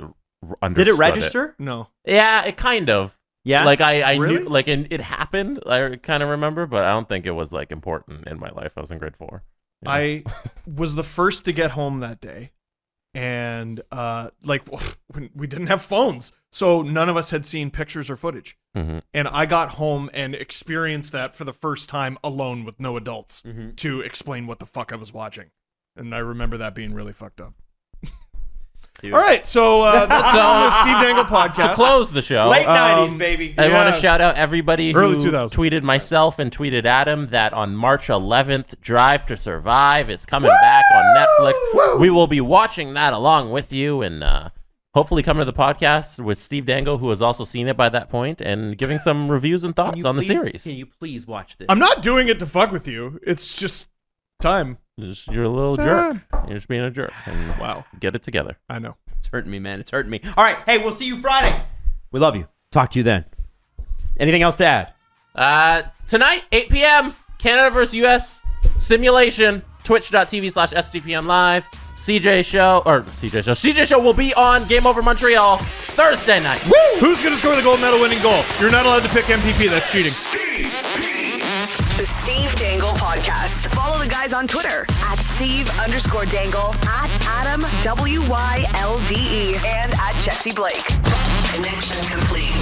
understood. Did it register? No. Yeah, it kind of. Yeah. Like I Really? knew, like it happened. I kind of remember, but I don't think it was like important in my life. I was in grade 4. Yeah. I was the first to get home that day, and when we didn't have phones, so none of us had seen pictures or footage. Mm-hmm. And I got home and experienced that for the first time alone with no adults to explain what the fuck I was watching, and I remember that being really fucked up. Dude. All right, so that's the Steve Dangle Podcast. To close the show, Late 90s, baby. I want to shout out everybody who Early 2000s. tweeted myself and tweeted Adam that on March 11th, Drive to Survive is coming back on Netflix. Woo! We will be watching that along with you and hopefully come to the podcast with Steve Dangle, who has also seen it by that point, and giving some reviews and thoughts on the series. Can you please watch this? I'm not doing it to fuck with you. It's just time. You're a little jerk. You're just being a jerk. And Wow. Get it together. I know. It's hurting me, man. It's hurting me. All right. Hey, we'll see you Friday. We love you. Talk to you then. Anything else to add? Tonight, 8 p.m., Canada versus U.S. simulation, twitch.tv/SDPN Live. CJ Show will be on Game Over Montreal Thursday night. Woo! Who's going to score the gold medal winning goal? You're not allowed to pick MVP. That's cheating. The Steve Dangle Podcast. Follow the guys on Twitter at Steve_Dangle, at Adam WYLDE, and at Jesse Blake. Connection complete.